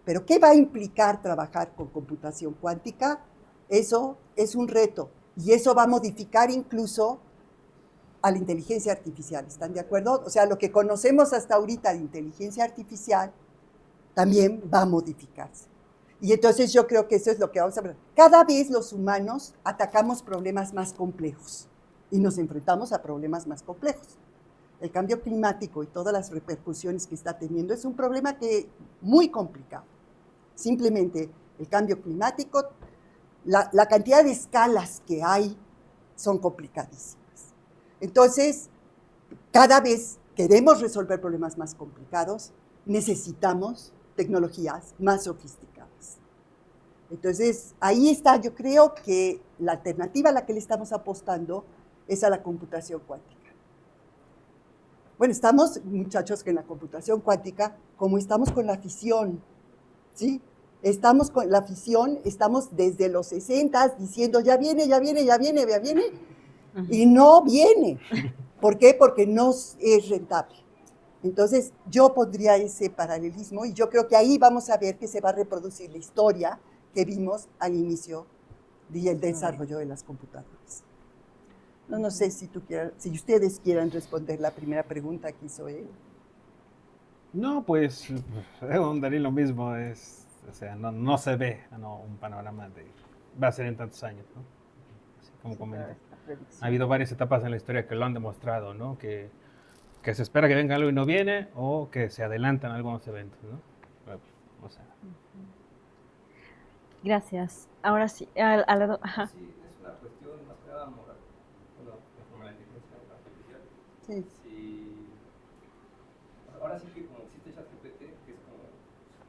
pero ¿qué va a implicar trabajar con computación cuántica? Eso es un reto y eso va a modificar incluso a la inteligencia artificial. ¿Están de acuerdo? O sea, lo que conocemos hasta ahorita de inteligencia artificial también va a modificarse. Y entonces yo creo que eso es lo que vamos a ver. Cada vez los humanos atacamos problemas más complejos y nos enfrentamos a problemas más complejos. El cambio climático y todas las repercusiones que está teniendo es un problema muy complicado. Simplemente el cambio climático, la cantidad de escalas que hay son complicadísimas. Entonces, cada vez queremos resolver problemas más complicados, necesitamos tecnologías más sofisticadas. Entonces, ahí está, yo creo que la alternativa a la que le estamos apostando es a la computación cuántica. Bueno, estamos, muchachos, que en la computación cuántica, como estamos con la fisión, ¿sí? Estamos con la fisión, estamos desde los 60 diciendo ya viene, y no viene. ¿Por qué? Porque no es rentable. Entonces, yo pondría ese paralelismo y yo creo que ahí vamos a ver que se va a reproducir la historia que vimos al inicio del desarrollo de las computadoras. No sé si ustedes quieran responder la primera pregunta que hizo él. No, pues daría lo mismo. O sea, no se ve un panorama de va a ser en tantos años, ¿no? Así como comenta. Ha habido varias etapas en la historia que lo han demostrado, ¿no? Que se espera que venga algo y no viene, o que se adelantan algunos eventos, ¿no? O sea. Gracias. Ahora sí, ajá. Sí, es una cuestión más que nada moral. Bueno, como la inteligencia artificial. Sí. Sí. Ahora sí que como existe ChatGPT, que es como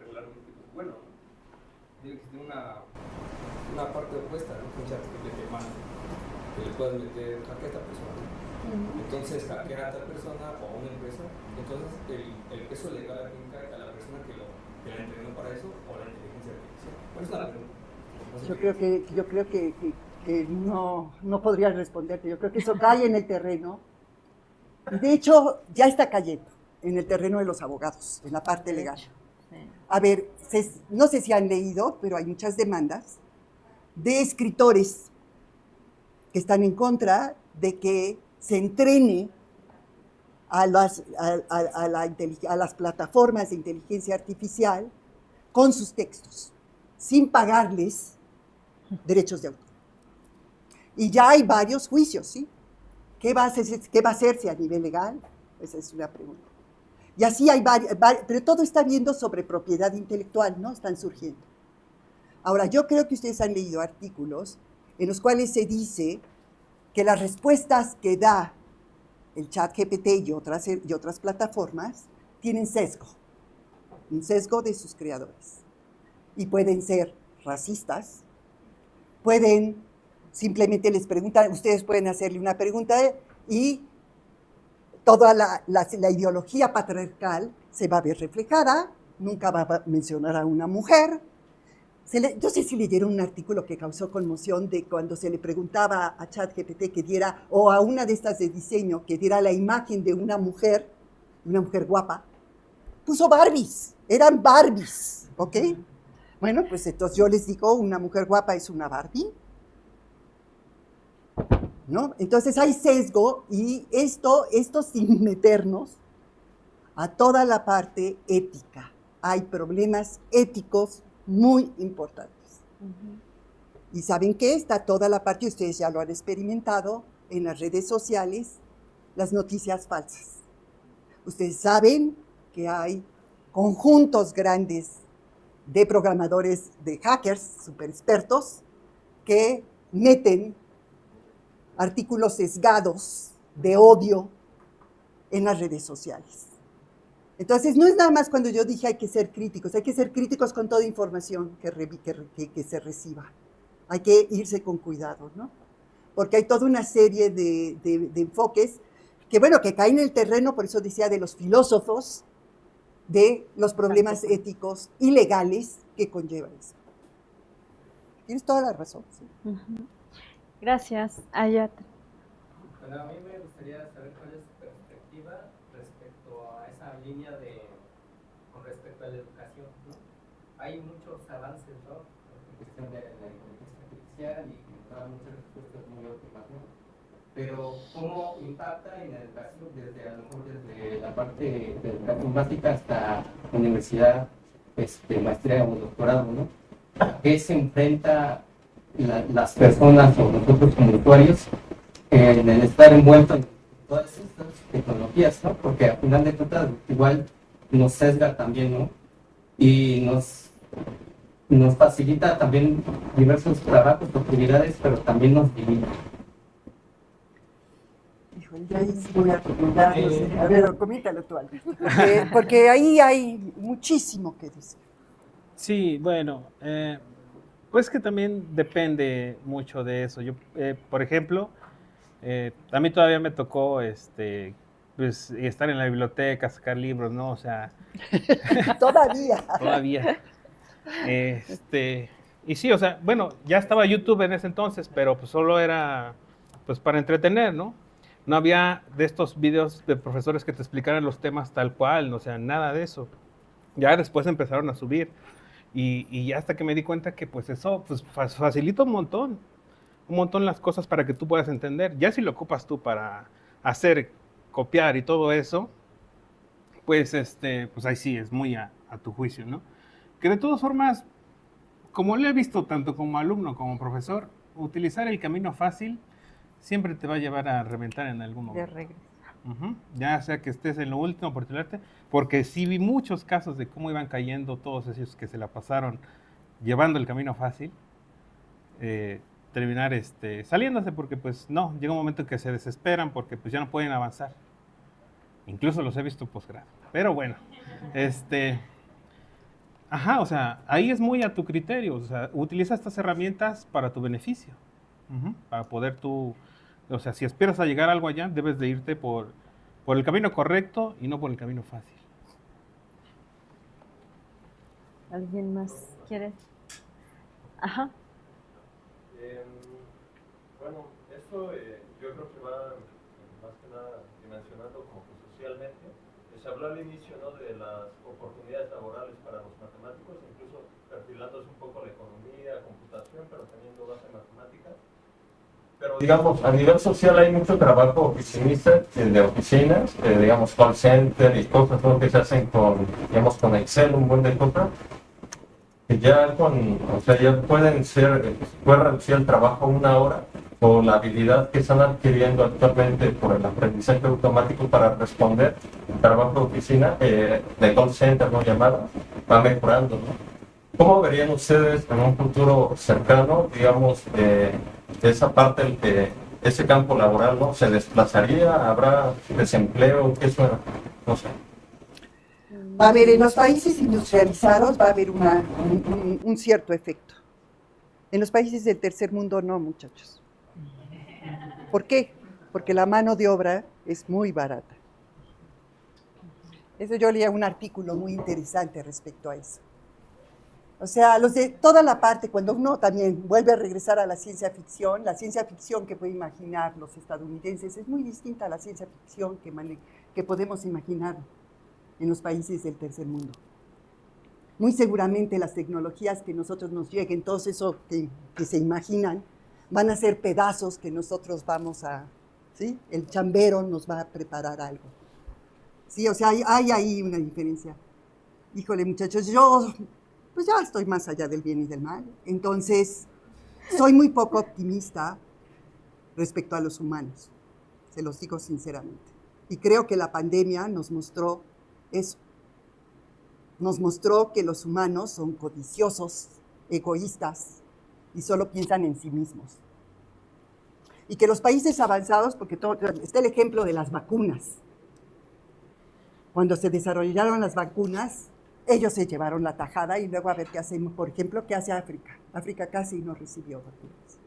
regularmente pues, bueno, ¿no? Debe existir una parte opuesta, ¿no? Un ChatGPT más, que le puedas meter a esta persona, ¿no? Entonces hackean a tal persona o a una empresa, entonces el peso legal aquí encarga a la persona que la entrenó para eso o a la inteligencia artificial. ¿Cuál es la pregunta? No sé Yo creo que no podría responderte. Yo creo que eso cae en el terreno. Y de hecho, ya está cayendo en el terreno de los abogados, en la parte legal. A ver, no sé si han leído, pero hay muchas demandas de escritores que están en contra de que se entrene a las plataformas de inteligencia artificial con sus textos, sin pagarles derechos de autor. Y ya hay varios juicios, ¿sí? ¿Qué va a hacerse a nivel legal? Esa es una pregunta. Y así hay varios, pero todo está viendo sobre propiedad intelectual, ¿no? Están surgiendo. Ahora, yo creo que ustedes han leído artículos en los cuales se dice que las respuestas que da el ChatGPT y otras plataformas tienen sesgo, un sesgo de sus creadores. Y pueden ser racistas, simplemente les preguntan, ustedes pueden hacerle una pregunta y toda la ideología patriarcal se va a ver reflejada, nunca va a mencionar a una mujer. No sé si leyeron un artículo que causó conmoción de cuando se le preguntaba a ChatGPT que diera, o a una de estas de diseño, que diera la imagen de una mujer guapa, puso Barbies, eran Barbies, ¿ok? Bueno, pues entonces yo les digo, una mujer guapa es una Barbie, ¿no? Entonces hay sesgo y esto sin meternos a toda la parte ética. Hay problemas éticos muy importantes. Y ¿saben qué? Está toda la parte, ustedes ya lo han experimentado, en las redes sociales, las noticias falsas. Ustedes saben que hay conjuntos grandes de programadores, de hackers super expertos, que meten artículos sesgados de odio en las redes sociales. Entonces, no es nada más cuando yo dije hay que ser críticos con toda información que se reciba. Hay que irse con cuidado, ¿no? Porque hay toda una serie de enfoques que, bueno, que caen en el terreno, por eso decía, de los filósofos, de los problemas éticos y legales que conllevan eso. Tienes toda la razón, ¿sí? Gracias, Ayat. Bueno, a mí me gustaría saber cuál es su perspectiva respecto a esa línea con respecto a la educación, ¿no? Hay muchos avances, ¿no? En cuestión de la inteligencia artificial y da muchas respuestas muy óptimas, ¿no? Pero ¿cómo impacta en la educación desde, a lo mejor desde la parte de educación básica hasta universidad, maestría o doctorado, ¿no? ¿Qué se enfrenta las personas o nosotros como usuarios en el estar envueltos en todas estas tecnologías, ¿no? Porque al final de cuentas igual nos sesga también, ¿no? Y nos facilita también diversos trabajos, actividades, pero también nos limita. Híjole, ya ahí sí voy a preguntar. A ver, coméntalo tú, Alberto. Porque ahí hay muchísimo que decir. Sí, bueno, pues que también depende mucho de eso. Yo, por ejemplo, a mí todavía me tocó pues, estar en la biblioteca, sacar libros, ¿no? O sea... Todavía. Todavía. Y sí, o sea, bueno, ya estaba YouTube en ese entonces, pero pues solo era pues para entretener, ¿no? No había de estos videos de profesores que te explicaran los temas tal cual, o sea, nada de eso. Ya después empezaron a subir. Y ya hasta que me di cuenta que pues eso pues, facilita un montón las cosas para que tú puedas entender. Ya si lo ocupas tú para hacer, copiar y todo eso, pues, pues ahí sí es muy a tu juicio, ¿no? Que de todas formas, como lo he visto tanto como alumno como profesor, utilizar el camino fácil siempre te va a llevar a reventar en algún momento. De regreso. Ya sea que estés en lo último por tirarte, porque sí vi muchos casos de cómo iban cayendo todos esos que se la pasaron llevando el camino fácil, terminar saliéndose porque pues no, llega un momento en que se desesperan porque pues ya no pueden avanzar. Incluso los he visto posgrado. Pero bueno, o sea, ahí es muy a tu criterio, o sea, utiliza estas herramientas para tu beneficio, para poder tú O sea, si aspiras a llegar a algo allá, debes de irte por el camino correcto y no por el camino fácil. ¿Alguien más quiere? Ajá. Bueno, esto yo creo que va más que nada dimensionando como que socialmente. Se habló al inicio, ¿no?, de las oportunidades laborales para los matemáticos, incluso perfilándose un poco la economía, computación, pero teniendo base en matemáticas. Pero digamos, a nivel social hay mucho trabajo oficinista, de oficinas, digamos, call center y cosas, ¿no?, que se hacen con, digamos, con Excel, un buen de cosas, que ya o sea, ya puede reducir el trabajo a 1 hora, o la habilidad que están adquiriendo actualmente por el aprendizaje automático para responder el trabajo de oficina, de call center, no llamadas, va mejorando, ¿no? ¿Cómo verían ustedes en un futuro cercano, digamos, esa parte, ese campo laboral, ¿no? ¿Se desplazaría? ¿Habrá desempleo? ¿Qué suena? No sé. A ver, en los países industrializados va a haber un cierto efecto. En los países del tercer mundo no, muchachos. ¿Por qué? Porque la mano de obra es muy barata. Eso yo leía un artículo muy interesante respecto a eso. O sea, los de toda la parte, cuando uno también vuelve a regresar a la ciencia ficción que puede imaginar los estadounidenses es muy distinta a la ciencia ficción que podemos imaginar en los países del tercer mundo. Muy seguramente las tecnologías que nosotros nos lleguen, todo eso que se imaginan, van a ser pedazos que nosotros vamos a, ¿sí? El chambero nos va a preparar algo. Sí, o sea, hay ahí una diferencia. Híjole, muchachos, yo pues ya estoy más allá del bien y del mal. Entonces, soy muy poco optimista respecto a los humanos, se los digo sinceramente. Y creo que la pandemia nos mostró eso. Nos mostró que los humanos son codiciosos, egoístas y solo piensan en sí mismos. Y que los países avanzados, porque está el ejemplo de las vacunas. Cuando se desarrollaron las vacunas, ellos se llevaron la tajada y luego a ver qué hacemos. Por ejemplo, ¿qué hace África? África casi no recibió vacunas.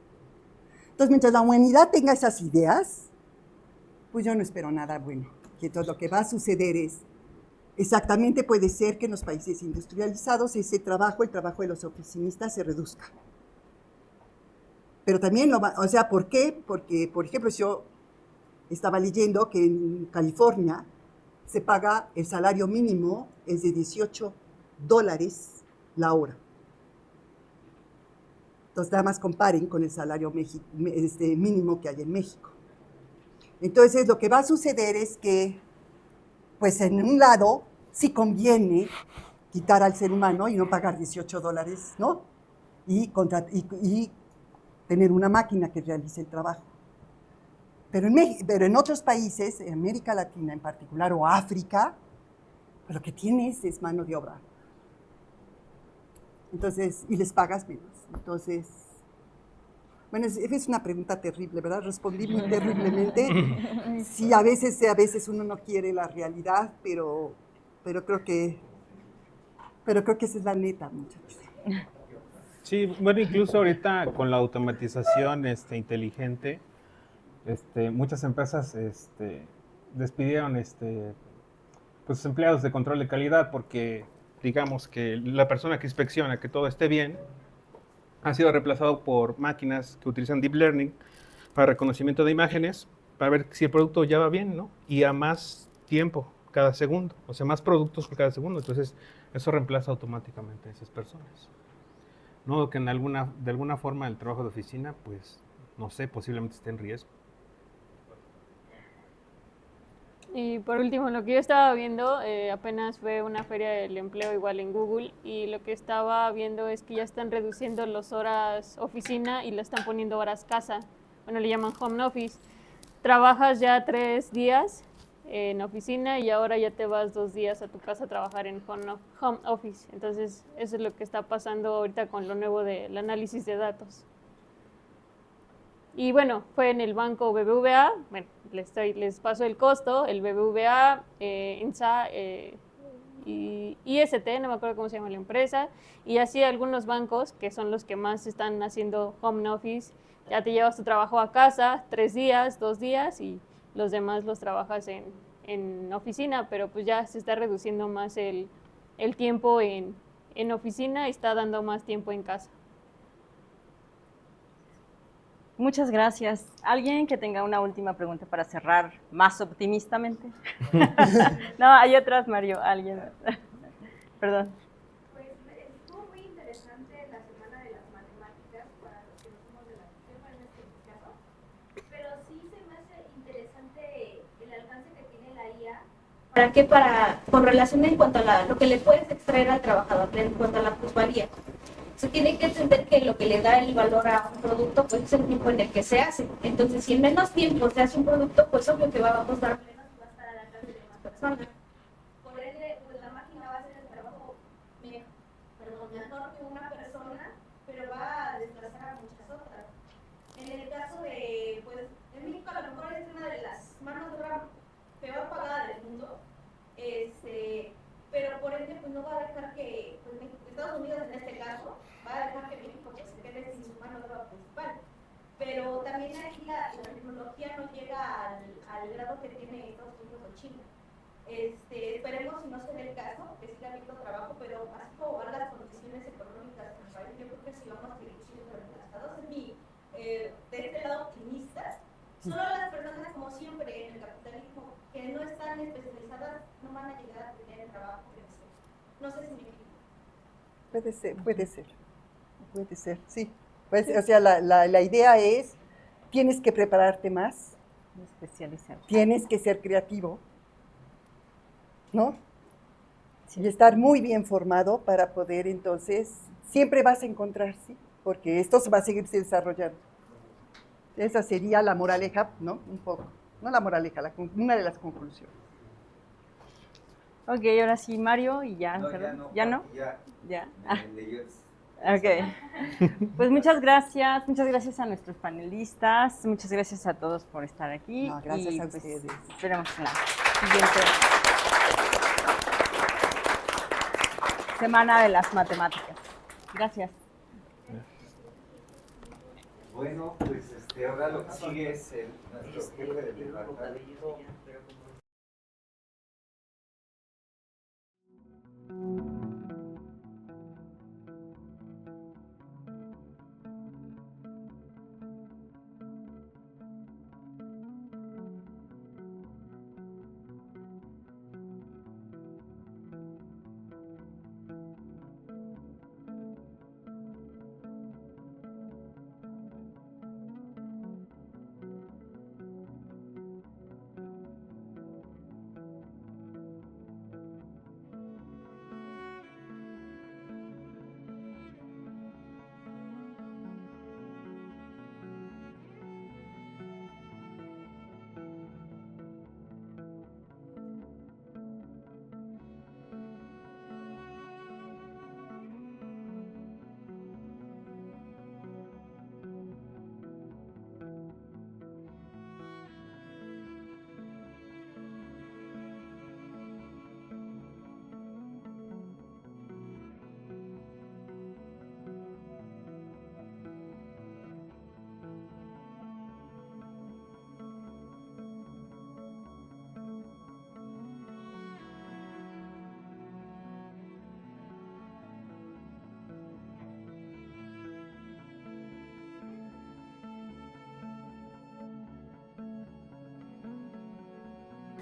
Entonces, mientras la humanidad tenga esas ideas, pues yo no espero nada bueno. Que todo lo que va a suceder es, exactamente puede ser que en los países industrializados ese trabajo, el trabajo de los oficinistas se reduzca. Pero también, o sea, ¿por qué? Porque, por ejemplo, yo estaba leyendo que en California se paga, el salario mínimo es de $18 la hora. Entonces, nada más comparen con el salario mínimo que hay en México. Entonces, lo que va a suceder es que, pues en un lado, sí conviene quitar al ser humano y no pagar $18, ¿no? Y tener una máquina que realice el trabajo. Pero en otros países, en América Latina en particular, o África, pues lo que tienes es mano de obra. Entonces, y les pagas menos. Entonces, bueno, es una pregunta terrible, ¿verdad? Respondí muy terriblemente. Sí, a veces uno no quiere la realidad, pero creo que esa es la neta, muchachos. Sí, bueno, incluso ahorita con la automatización inteligente, muchas empresas despidieron pues empleados de control de calidad porque digamos que la persona que inspecciona que todo esté bien ha sido reemplazado por máquinas que utilizan deep learning para reconocimiento de imágenes para ver si el producto ya va bien, ¿no? Y a más tiempo cada segundo, o sea, más productos por cada segundo. Entonces, eso reemplaza automáticamente a esas personas. No que de alguna forma el trabajo de oficina, pues, no sé, posiblemente esté en riesgo. Y por último, lo que yo estaba viendo, apenas fue una feria del empleo igual en Google, y lo que estaba viendo es que ya están reduciendo las horas oficina y le están poniendo horas casa. Bueno, le llaman home office. Trabajas ya 3 días en oficina y ahora ya te vas 2 días a tu casa a trabajar en home office. Entonces, eso es lo que está pasando ahorita con lo nuevo del análisis de datos. Y bueno, fue en el banco BBVA, bueno, les paso el costo, el BBVA, INSA y IST, no me acuerdo cómo se llama la empresa, y así algunos bancos que son los que más están haciendo home office, ya te llevas tu trabajo a casa 3 días, 2 días y los demás los trabajas en oficina, pero pues ya se está reduciendo más el tiempo en oficina y está dando más tiempo en casa. Muchas gracias. ¿Alguien que tenga una última pregunta para cerrar más optimistamente? No, hay otras, Mario. ¿Alguien? Perdón. Pues estuvo muy interesante la semana de las matemáticas para los que no somos de la educación, en este caso, pero sí se me hace interesante el alcance que tiene la IA. ¿Para qué? Con relación en cuanto a lo que le puedes extraer al trabajador, en cuanto a la plusvalía. Se tiene que entender que lo que le da el valor a un producto pues es el tiempo en el que se hace. Entonces, si en menos tiempo se hace un producto, pues obvio que va a costar menos y va a estar al alcance de más personas. Por ende, pues la máquina va a hacer el trabajo mejor que una persona, pero va a desplazar a muchas otras. En el caso de, pues, en México a lo mejor es una de las manos de obra peor pagada del mundo, pero por ende pues no va a dejar que, pues, Estados Unidos en este caso, va a dejar que México pues, se quede sin su mano de obra principal. Pero también aquí la tecnología no llega al grado que tiene Estados Unidos o China. Esperemos si no se dé el caso, que siga habiendo trabajo, pero así como van las condiciones económicas en el país, yo creo que sí vamos a seguir siendo desplazados. Es mi, de este lado optimista. Solo las personas, como siempre en el capitalismo, que no están especializadas, no van a llegar a tener el trabajo que desean. No sé si me equivoco. Puede ser, sí. Pues, o sea, la idea es, tienes que prepararte más, Especializarte. tienes que ser creativo, ¿no? Y estar muy bien formado para poder entonces, siempre vas a encontrar, sí, porque esto se va a seguir desarrollando. Esa sería la moraleja, ¿no? Un poco. No la moraleja, una de las conclusiones. Ok, ahora sí, Mario, y ya. No, ¿Ya no? Ya. Ok. Pues muchas gracias a nuestros panelistas, muchas gracias a todos por estar aquí. No, gracias a pues, ustedes. Esperamos en la siguiente semana de las matemáticas. Gracias. Bueno, pues ahora lo que sigue es nuestro jefe del departamento.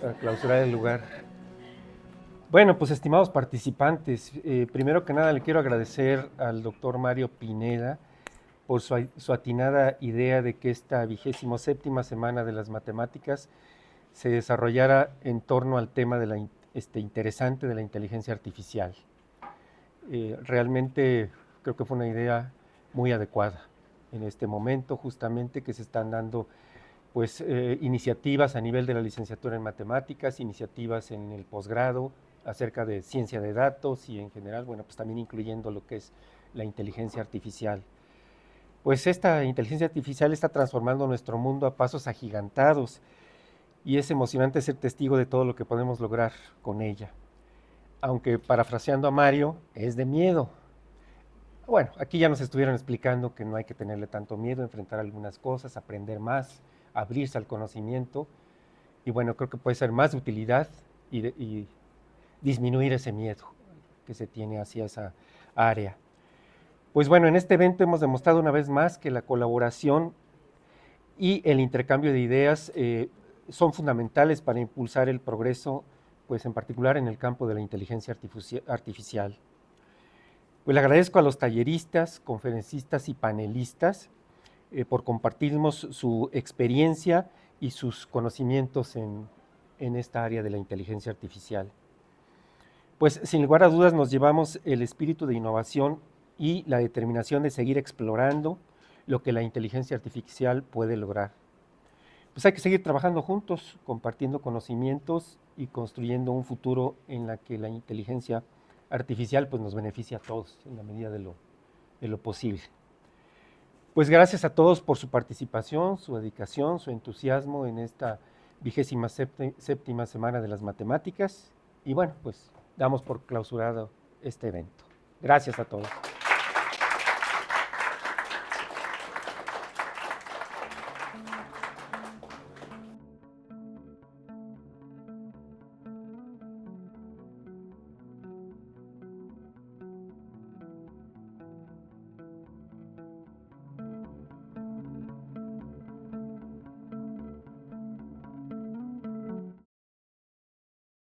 A clausurar el lugar. Bueno, pues estimados participantes, primero que nada le quiero agradecer al doctor Mario Pineda por su atinada idea de que esta 27ª semana de las matemáticas se desarrollara en torno al tema de la interesante de la inteligencia artificial. Realmente creo que fue una idea muy adecuada en este momento, justamente que se están dando pues iniciativas a nivel de la licenciatura en matemáticas, iniciativas en el posgrado acerca de ciencia de datos y en general, bueno, pues también incluyendo lo que es la inteligencia artificial. Pues esta inteligencia artificial está transformando nuestro mundo a pasos agigantados y es emocionante ser testigo de todo lo que podemos lograr con ella. Aunque parafraseando a Mario, es de miedo. Bueno, aquí ya nos estuvieron explicando que no hay que tenerle tanto miedo, enfrentar algunas cosas, aprender más, abrirse al conocimiento. Y bueno, creo que puede ser más de utilidad y disminuir ese miedo que se tiene hacia esa área. Pues bueno, en este evento hemos demostrado una vez más que la colaboración y el intercambio de ideas son fundamentales para impulsar el progreso, pues en particular en el campo de la inteligencia artificial. Pues le agradezco a los talleristas, conferencistas y panelistas por compartirnos su experiencia y sus conocimientos en esta área de la inteligencia artificial. Pues sin lugar a dudas nos llevamos el espíritu de innovación y la determinación de seguir explorando lo que la inteligencia artificial puede lograr. Pues hay que seguir trabajando juntos, compartiendo conocimientos y construyendo un futuro en la que la inteligencia artificial pues, nos beneficia a todos en la medida de lo posible. Pues gracias a todos por su participación, su dedicación, su entusiasmo en esta 27ª semana de las matemáticas. Y bueno, pues damos por clausurado este evento. Gracias a todos.